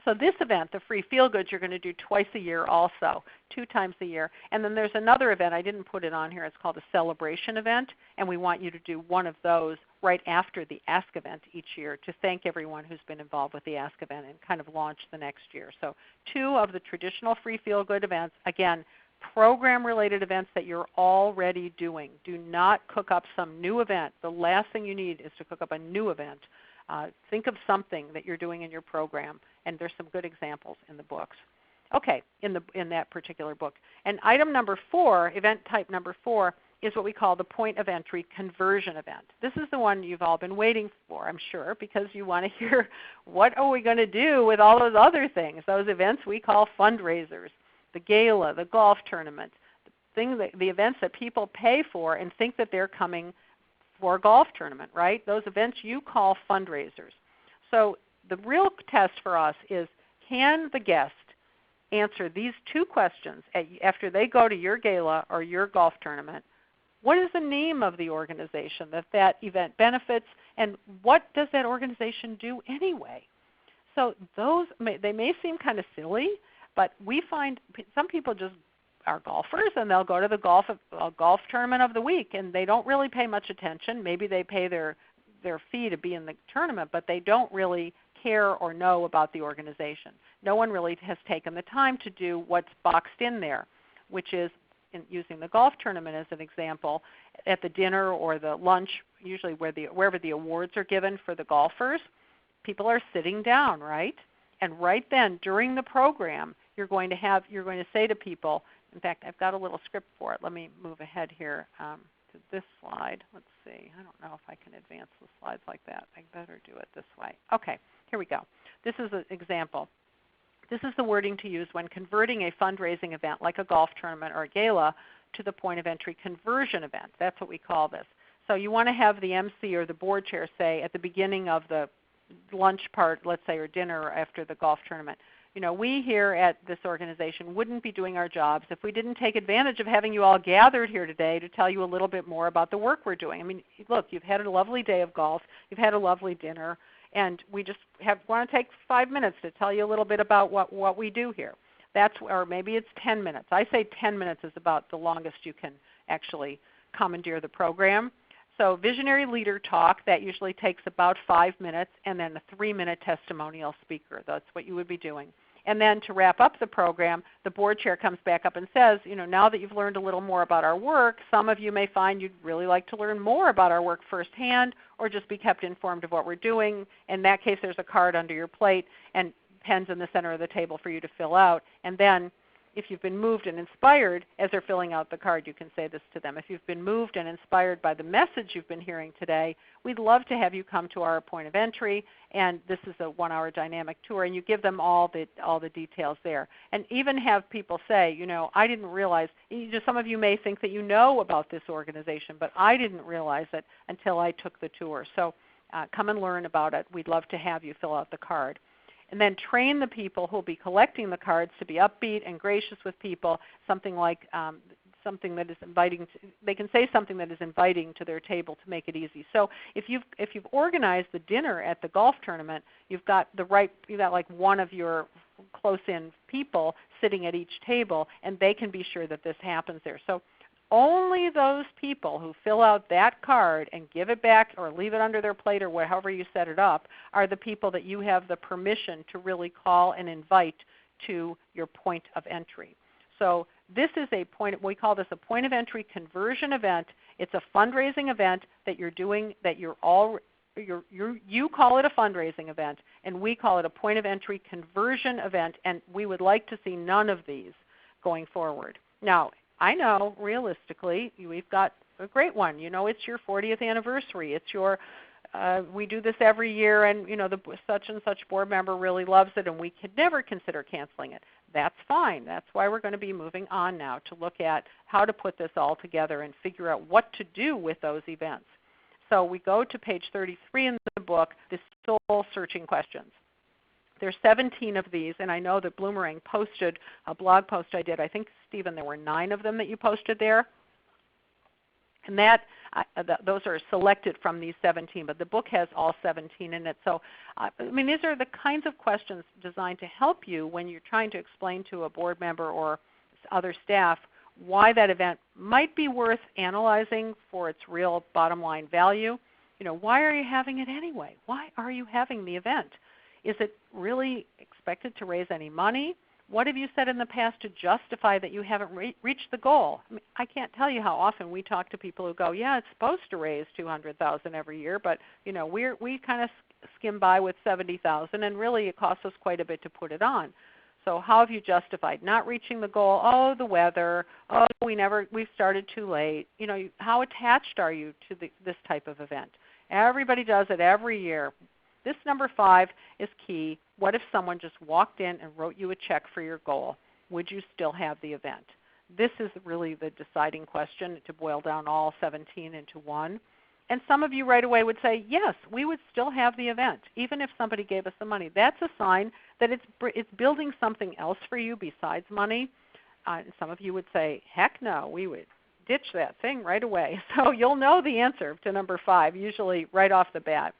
So this event, the free feel goods, you're going to do twice a year also, 2 times a year. And then there's another event, I didn't put it on here, it's called a celebration event, and we want you to do one of those right after the Ask event each year to thank everyone who's been involved with the Ask event and kind of launch the next year. So 2 of the traditional free feel good events, again, program related events that you're already doing. Do not cook up some new event. The last thing you need is to cook up a new event. Think of something that you're doing in your program, and there's some good examples in the books. Okay, in that particular book. And item number 4, event type number 4, is what we call the point of entry conversion event. This is the one you've all been waiting for, I'm sure, because you want to hear what are we going to do with all those other things, those events we call fundraisers, the gala, the golf tournament, the events that people pay for and think that they're coming for a golf tournament, right? Those events you call fundraisers. So the real test for us is, can the guest answer these 2 questions after they go to your gala or your golf tournament? What is the name of the organization that event benefits, and what does that organization do anyway? So they may seem kind of silly, but we find some people just are golfers, and they'll go to the golf tournament of the week, and they don't really pay much attention. Maybe they pay their fee to be in the tournament, but they don't really care or know about the organization. No one really has taken the time to do what's boxed in there, which is, using the golf tournament as an example, at the dinner or the lunch, usually wherever the awards are given for the golfers, people are sitting down, right? And right then during the program, you're going to say to people, in fact, I've got a little script for it. Let me move ahead here to this slide. Let's see. I don't know if I can advance the slides like that. I better do it this way. Okay, here we go. This is an example. This is the wording to use when converting a fundraising event like a golf tournament or a gala to the point of entry conversion event. That's what we call this. So you want to have the MC or the board chair say at the beginning of the lunch part, let's say, or dinner after the golf tournament, we here at this organization wouldn't be doing our jobs if we didn't take advantage of having you all gathered here today to tell you a little bit more about the work we're doing. I mean, look, you've had a lovely day of golf, you've had a lovely dinner, and we just want to take 5 minutes to tell you a little bit about what we do here. Or maybe it's 10 minutes. I say 10 minutes is about the longest you can actually commandeer the program. So visionary leader talk, that usually takes about 5 minutes, and then a 3-minute testimonial speaker. That's what you would be doing. And then to wrap up the program, the board chair comes back up and says, now that you've learned a little more about our work, some of you may find you'd really like to learn more about our work firsthand or just be kept informed of what we're doing. In that case, there's a card under your plate and pens in the center of the table for you to fill out. And then if you've been moved and inspired, as they're filling out the card, you can say this to them. If you've been moved and inspired by the message you've been hearing today, we'd love to have you come to our point of entry, and this is a 1-hour dynamic tour, and you give them all the details there. And even have people say, I didn't realize, some of you may think that you know about this organization, but I didn't realize it until I took the tour. So come and learn about it. We'd love to have you fill out the card. And then train the people who will be collecting the cards to be upbeat and gracious with people, something like something that is inviting. They can say something that is inviting to their table to make it easy. So if you've organized the dinner at the golf tournament, you've got like one of your close-in people sitting at each table, and they can be sure that this happens there. So only those people who fill out that card and give it back or leave it under their plate or however you set it up are the people that you have the permission to really call and invite to your point of entry. So this is a point, we call this a point of entry conversion event. It's a fundraising event that you're doing, that you call it a fundraising event, and we call it a point of entry conversion event, and we would like to see none of these going forward. Now, I know realistically we've got a great one. You know, it's your 40th anniversary. It's your we do this every year, and you know the such and such board member really loves it, and we could never consider canceling it. That's fine. That's why we're going to be moving on now to look at how to put this all together and figure out what to do with those events. So we go to page 33 in the book, the soul searching questions. There's 17 of these, and I know that Bloomerang posted a blog post I did. I think, Stephen, there were 9 of them that you posted there. And those are selected from these 17, but the book has all 17 in it. So, I mean, these are the kinds of questions designed to help you when you're trying to explain to a board member or other staff why that event might be worth analyzing for its real bottom line value. You know, why are you having it anyway? Why are you having the event? Is it really expected to raise any money? What have you said in the past to justify that you haven't reached the goal? I mean, I can't tell you how often we talk to people who go, yeah, it's supposed to raise $200,000 every year, but you know, we kind of skim by with $70,000, and really it costs us quite a bit to put it on. So how have you justified not reaching the goal? Oh, the weather. Oh, we started too late. You know, how attached are you to this type of event? Everybody does it every year. This number 5 is key. What if someone just walked in and wrote you a check for your goal? Would you still have the event? This is really the deciding question to boil down all 17 into one. And some of you right away would say, yes, we would still have the event, even if somebody gave us the money. That's a sign that it's building something else for you besides money. And some of you would say, heck no, we would ditch that thing right away. So you'll know the answer to number 5, usually right off the bat.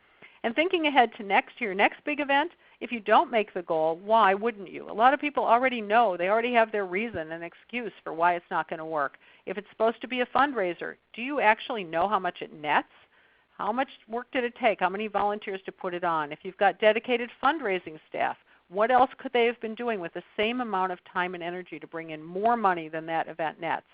And thinking ahead to your next big event, if you don't make the goal, why wouldn't you? A lot of people already know. They already have their reason and excuse for why it's not going to work. If it's supposed to be a fundraiser, do you actually know how much it nets? How much work did it take? How many volunteers to put it on? If you've got dedicated fundraising staff, what else could they have been doing with the same amount of time and energy to bring in more money than that event nets?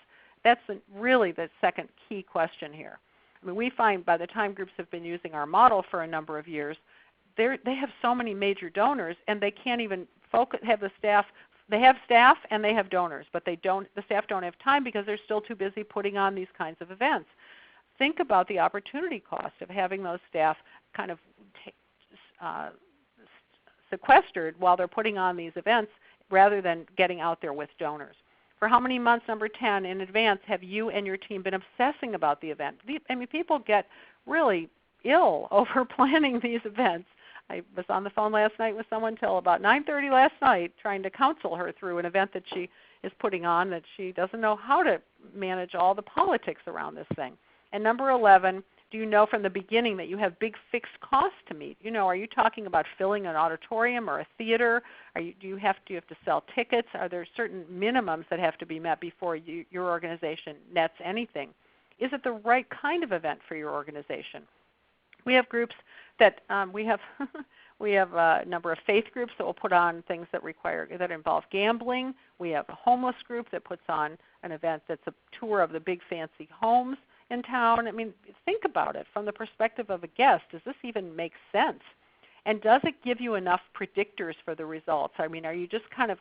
That's really the second key question here. I mean, we find by the time groups have been using our model for a number of years, they have so many major donors, and they can't even have the staff. They have staff and they have donors, but the staff don't have time because they're still too busy putting on these kinds of events. Think about the opportunity cost of having those staff kind of sequestered while they're putting on these events rather than getting out there with donors. For how many months, number 10, in advance have you and your team been obsessing about the event? I mean, people get really ill over planning these events. I was on the phone last night with someone till about 9:30 last night trying to counsel her through an event that she is putting on that she doesn't know how to manage all the politics around this thing. And number 11, do you know from the beginning that you have big fixed costs to meet? You know, are you talking about filling an auditorium or a theater? Do you have to sell tickets? Are there certain minimums that have to be met before your organization nets anything? Is it the right kind of event for your organization? We have groups that we have a number of faith groups that will put on things that involve gambling. We have a homeless group that puts on an event that's a tour of the big fancy homes in town. I mean, think about it from the perspective of a guest. Does this even make sense? And does it give you enough predictors for the results? I mean, are you just kind of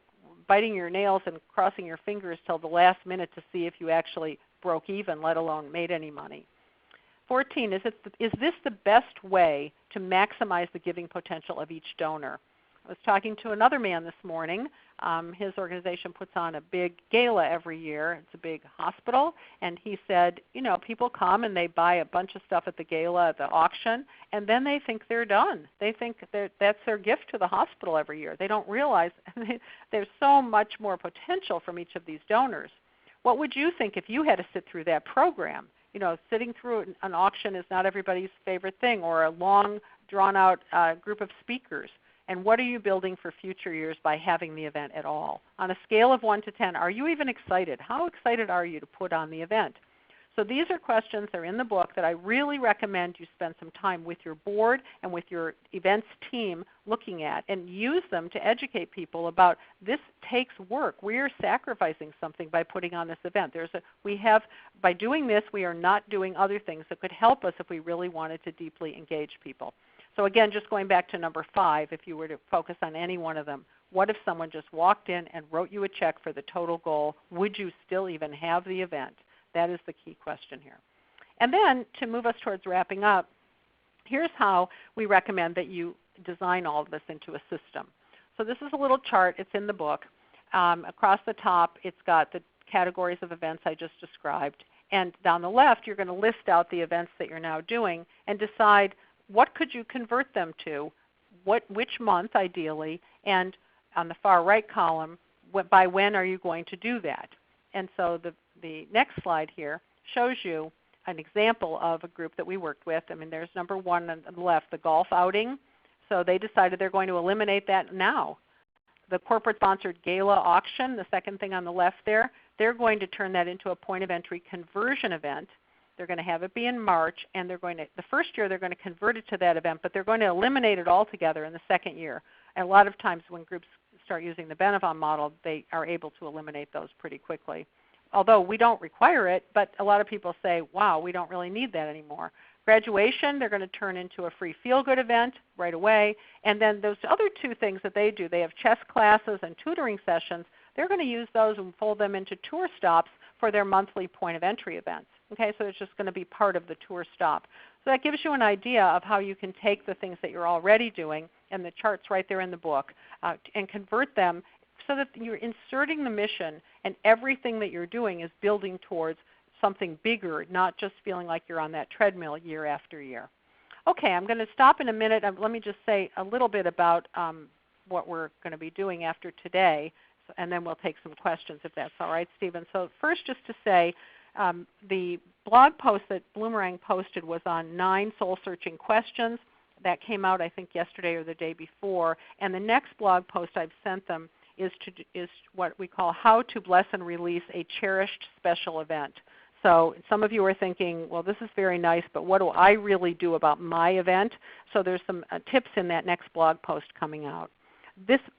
biting your nails and crossing your fingers till the last minute to see if you actually broke even, let alone made any money? 14, is this the best way to maximize the giving potential of each donor? I was talking to another man this morning. His organization puts on a big gala every year. It's a big hospital. And he said, you know, people come and they buy a bunch of stuff at the gala, at the auction, and then they think they're done. They think that's their gift to the hospital every year. They don't realize there's so much more potential from each of these donors. What would you think if you had to sit through that program? You know, sitting through an auction is not everybody's favorite thing, or a long, drawn-out group of speakers. And what are you building for future years by having the event at all? On a scale of 1 to 10, are you even excited? How excited are you to put on the event? So these are questions that are in the book that I really recommend you spend some time with your board and with your events team looking at, and use them to educate people about this takes work. We are sacrificing something by putting on this event. By doing this, we are not doing other things that could help us if we really wanted to deeply engage people. So again, just going back to number 5, if you were to focus on any one of them, what if someone just walked in and wrote you a check for the total goal? Would you still even have the event? That is the key question here. And then to move us towards wrapping up, here's how we recommend that you design all of this into a system. So this is a little chart. It's in the book. Across the top, it's got the categories of events I just described. And down the left, you're going to list out the events that you're now doing and decide what could you convert them to, which month ideally, and on the far right column, by when are you going to do that? And so the next slide here shows you an example of a group that we worked with. I mean, there's number 1 on the left, the golf outing. So they decided they're going to eliminate that now. The corporate-sponsored gala auction, the second thing on the left there, they're going to turn that into a point-of-entry conversion event. They're going to have it be in March, and the first year they're going to convert it to that event, but they're going to eliminate it altogether in the second year. And a lot of times when groups start using the Benevon model, they are able to eliminate those pretty quickly. Although we don't require it, but a lot of people say, wow, we don't really need that anymore. Graduation, they're going to turn into a free feel-good event right away. And then those other 2 things that they do, they have chess classes and tutoring sessions. They're going to use those and fold them into tour stops for their monthly point-of-entry events. Okay, so it's just going to be part of the tour stop. So that gives you an idea of how you can take the things that you're already doing, and the chart's right there in the book, and convert them so that you're inserting the mission and everything that you're doing is building towards something bigger, not just feeling like you're on that treadmill year after year. Okay, I'm going to stop in a minute. Let me just say a little bit about what we're going to be doing after today, and then we'll take some questions if that's all right, Stephen. So first, just to say, the blog post that Bloomerang posted was on 9 soul-searching questions. That came out, I think, yesterday or the day before. And the next blog post I've sent them is what we call How to Bless and Release a Cherished Special Event. So some of you are thinking, well, this is very nice, but what do I really do about my event? So there's some tips in that next blog post coming out.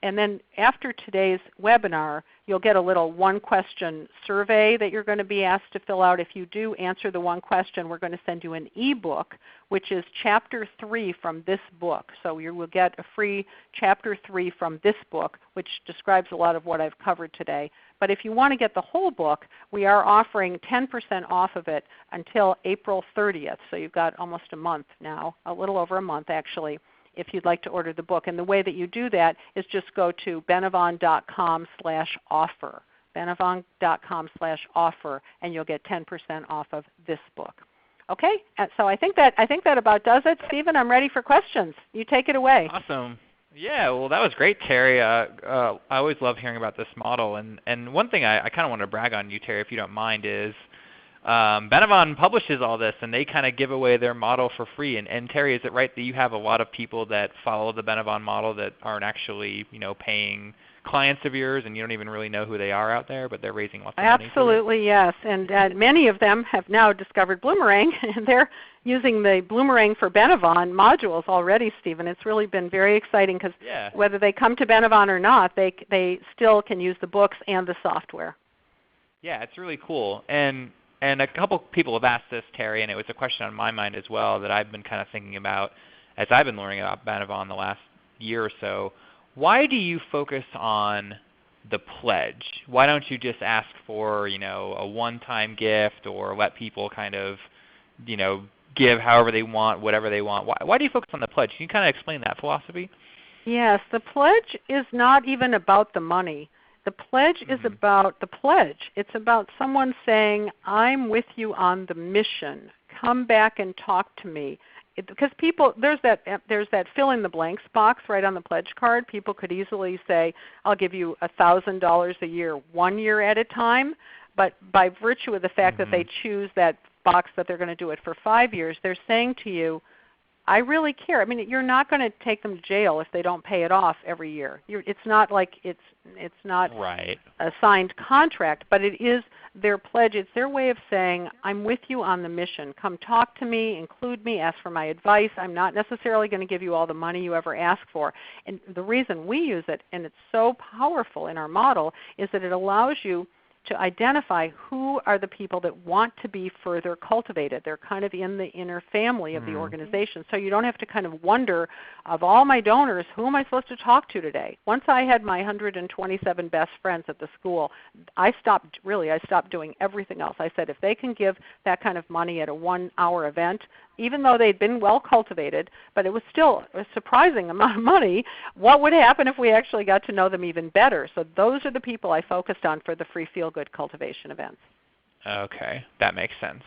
And then after today's webinar, you'll get a little 1-question survey that you're going to be asked to fill out. If you do answer the 1 question, we're going to send you an ebook, which is Chapter 3 from this book. So you will get a free Chapter 3 from this book, which describes a lot of what I've covered today. But if you want to get the whole book, we are offering 10% off of it until April 30th. So you've got almost a month now, a little over a month actually, if you'd like to order the book. And the way that you do that is just go to benevon.com/offer, benevon.com/offer, and you'll get 10% off of this book. Okay, so I think that about does it. Stephen, I'm ready for questions. You take it away. Awesome. Yeah, well, that was great, Terry. I always love hearing about this model. And one thing I kind of want to brag on you, Terry, if you don't mind, is Benevon publishes all this, and they kind of give away their model for free. And Terry, is it right that you have a lot of people that follow the Benevon model that aren't actually, paying clients of yours, and you don't even really know who they are out there, but they're raising lots of money? Absolutely, yes. And many of them have now discovered Bloomerang, and they're using the Bloomerang for Benevon modules already, Stephen. It's really been very exciting because whether they come to Benevon or not, they still can use the books and the software. Yeah, it's really cool. And a couple people have asked this, Terry, and it was a question on my mind as well that I've been kind of thinking about as I've been learning about Benevon the last year or so. Why do you focus on the pledge? Why don't you just ask for, a one-time gift, or let people kind of, give however they want, whatever they want? Why do you focus on the pledge? Can you kind of explain that philosophy? Yes, the pledge is not even about the money. The pledge is about the pledge. It's about someone saying, I'm with you on the mission. Come back and talk to me. Because people, there's that fill in the blanks box right on the pledge card. People could easily say, I'll give you $1,000 a year, 1 year at a time. But by virtue of the fact that they choose that box that they're going to do it for 5 years, they're saying to you, I really care. I mean, you're not going to take them to jail if they don't pay it off every year. It's not like it's not right. a signed contract, but it is their pledge. It's their way of saying, I'm with you on the mission. Come talk to me, include me, ask for my advice. I'm not necessarily going to give you all the money you ever ask for. And the reason we use it, and it's so powerful in our model, is that it allows you to identify who are the people that want to be further cultivated. They're kind of in the inner family of the organization. So you don't have to kind of wonder, of all my donors, who am I supposed to talk to today? Once I had my 127 best friends at the school, I stopped doing everything else. I said, if they can give that kind of money at a 1-hour event, even though they'd been well cultivated, but it was still a surprising amount of money, what would happen if we actually got to know them even better? So those are the people I focused on for the free feel-good cultivation events. Okay, that makes sense.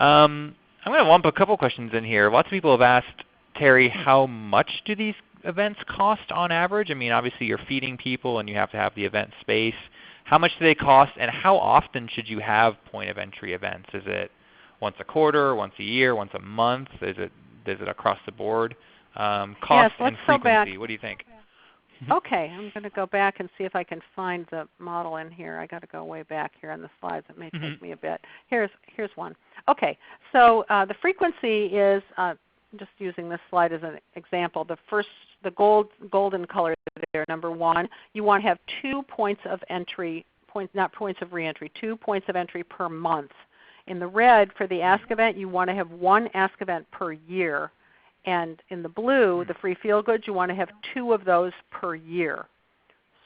I'm going to lump a couple questions in here. Lots of people have asked, Terry, how much do these events cost on average? I mean, obviously you're feeding people and you have to have the event space. How much do they cost, and how often should you have point of entry events? Is it once a quarter, once a year, once a month? Is it across the board? Cost and frequency, what do you think? Okay, I'm going to go back and see if I can find the model in here. I got to go way back here on the slides. It may take me a bit. Here's one. Okay, so the frequency is, just using this slide as an example, the golden color there, number 1, you want to have 2 points of entry, not points of reentry, 2 points of entry per month. In the red, for the Ask event, you want to have 1 Ask event per year. And in the blue, the free feel-goods, you want to have 2 of those per year.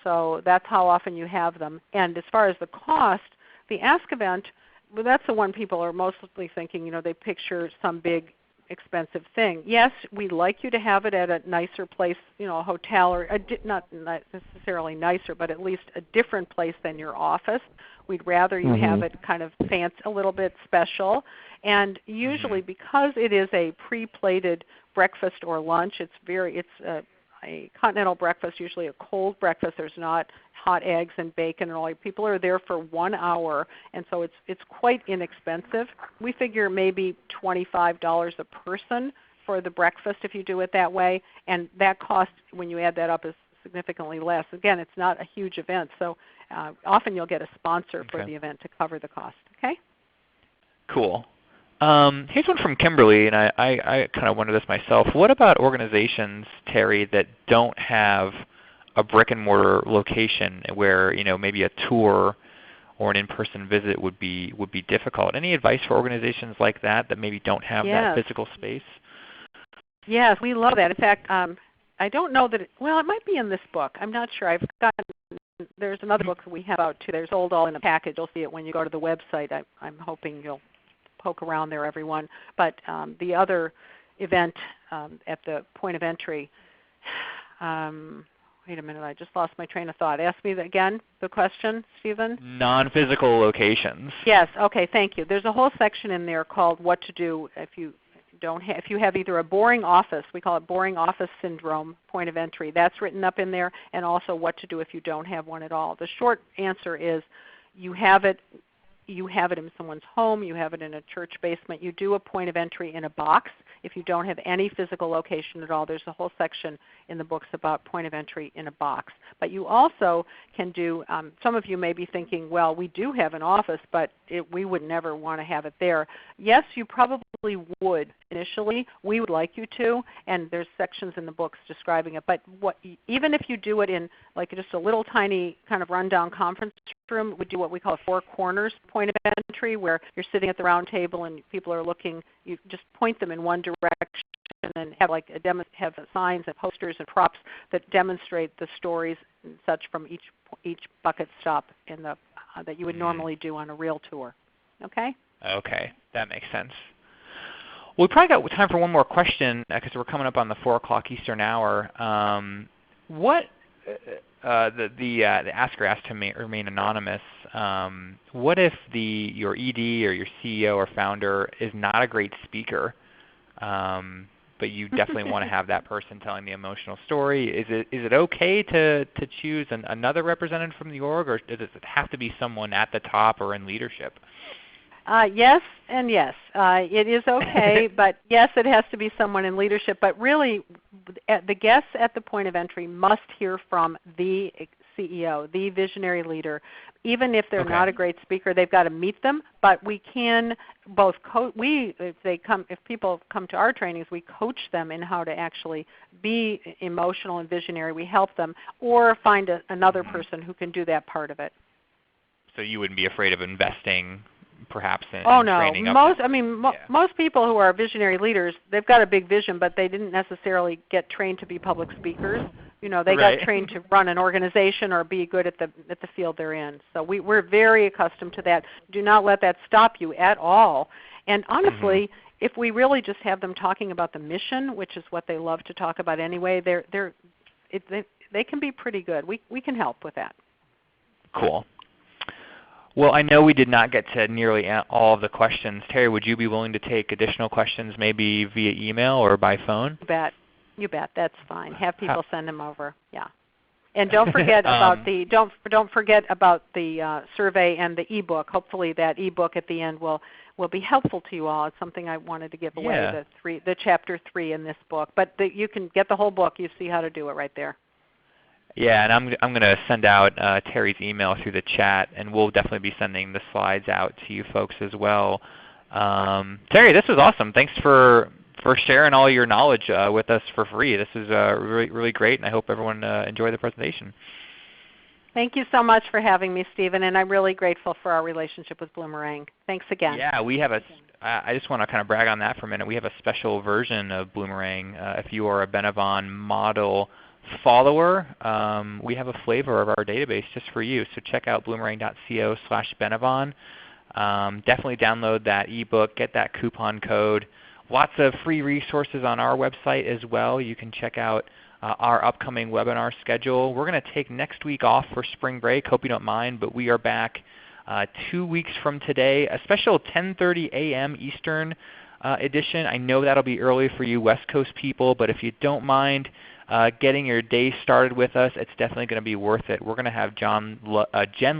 So that's how often you have them. And as far as the cost, the Ask event, well, that's the one people are mostly thinking, they picture some big expensive thing. Yes, we'd like you to have it at a nicer place, a hotel, or not necessarily nicer, but at least a different place than your office. We'd rather you have it kind of fancy, a little bit special. And usually because it is a pre-plated breakfast or lunch, it's a continental breakfast, usually a cold breakfast. There's not hot eggs and bacon and all. People are there for 1 hour, and so it's quite inexpensive. We figure maybe $25 a person for the breakfast if you do it that way, and that cost, when you add that up, is significantly less. Again, it's not a huge event, so often you'll get a sponsor for the event to cover the cost. Okay? Cool. Here's one from Kimberly, and I kind of wonder this myself. What about organizations, Terry, that don't have a brick and mortar location where maybe a tour or an in-person visit would be difficult? Any advice for organizations like that maybe don't have that physical space? Yes, we love that. In fact, I don't know that it might be in this book. I'm not sure. There's another book that we have out too. There's sold all in a package. You'll see it when you go to the website. I'm hoping you'll poke around there, everyone. But the other event at the point of entry, wait a minute, I just lost my train of thought. Ask me again the question, Stephen. Non-physical locations. Yes, okay, thank you. There's a whole section in there called what to do if you have either a boring office, we call it boring office syndrome, point of entry. That's written up in there, and also what to do if you don't have one at all. The short answer is you have it in someone's home, you have it in a church basement, you do a point of entry in a box. If you don't have any physical location at all, there's a whole section in the books about point of entry in a box. But you also can do, some of you may be thinking, well, we do have an office, but we would never want to have it there. Yes, you probably would initially. We would like you to, and there's sections in the books describing it. But even if you do it in like just a little tiny kind of rundown conference room, we do what we call a 4 corners point of entry, where you're sitting at the round table and people are looking. You just point them in one direction and have have signs and posters and props that demonstrate the stories and such from each bucket stop in the that you would normally do on a real tour. Okay? Okay, that makes sense. Well, we probably got time for one more question because we're coming up on the 4 o'clock Eastern hour. The asker asked to remain anonymous. What if your ED or your CEO or founder is not a great speaker, but you definitely want to have that person telling the emotional story? Is it okay to choose another representative from the org, or does it have to be someone at the top or in leadership? Yes and yes. It is okay, but yes, it has to be someone in leadership. But really, the guests at the point of entry must hear from the CEO, the visionary leader. Even if they're Okay. not a great speaker, they've got to meet them. But we can both if people come to our trainings, we coach them in how to actually be emotional and visionary. We help them, or find another person who can do that part of it. So you wouldn't be afraid of investing perhaps in Oh no, training up? most people who are visionary leaders, they've got a big vision, but they didn't necessarily get trained to be public speakers. They Right. got trained to run an organization or be good at the field they're in. So we're very accustomed to that. Do not let that stop you at all. And honestly, if we really just have them talking about the mission, which is what they love to talk about anyway, they can be pretty good. We can help with that. Cool. Well, I know we did not get to nearly all of the questions. Terry, would you be willing to take additional questions maybe via email or by phone? You bet. That's fine. Have people send them over. Yeah. And don't forget about don't forget about the survey and the ebook. Hopefully that ebook at the end will be helpful to you all. It's something I wanted to give away, the chapter 3 in this book. But you can get the whole book. You see how to do it right there. Yeah, and I'm going to send out Terry's email through the chat, and we'll definitely be sending the slides out to you folks as well. Terry, this was awesome. Thanks for sharing all your knowledge with us for free. This is really, really great, and I hope everyone enjoyed the presentation. Thank you so much for having me, Stephen, and I'm really grateful for our relationship with Bloomerang. Thanks again. Yeah, we have I just want to kind of brag on that for a minute. We have a special version of Bloomerang. If you are a Benavon model follower, we have a flavor of our database just for you. So check out bloomerang.co/Benavon. Definitely download that ebook, get that coupon code. Lots of free resources on our website as well. You can check out our upcoming webinar schedule. We're going to take next week off for spring break. Hope you don't mind, but we are back 2 weeks from today. A special 10:30 a.m. Eastern edition. I know that'll be early for you West Coast people, but if you don't mind getting your day started with us, it's definitely going to be worth it. We're going to have Jen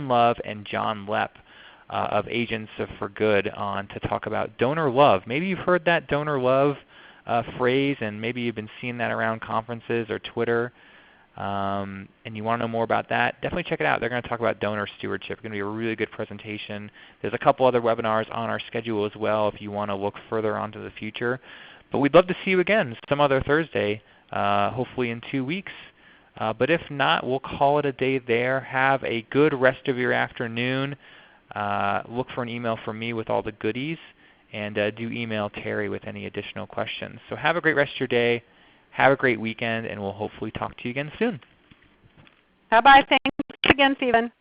Love and John Lepp of Agents for Good on to talk about donor love. Maybe you've heard that donor love phrase, and maybe you've been seeing that around conferences or Twitter, and you want to know more about that, definitely check it out. They're going to talk about donor stewardship. It's going to be a really good presentation. There's a couple other webinars on our schedule as well if you want to look further onto the future. But we'd love to see you again some other Thursday, hopefully in 2 weeks. But if not, we'll call it a day there. Have a good rest of your afternoon. Look for an email from me with all the goodies, and do email Terry with any additional questions. So have a great rest of your day. Have a great weekend, and we'll hopefully talk to you again soon. Bye-bye. Thanks again, Stephen.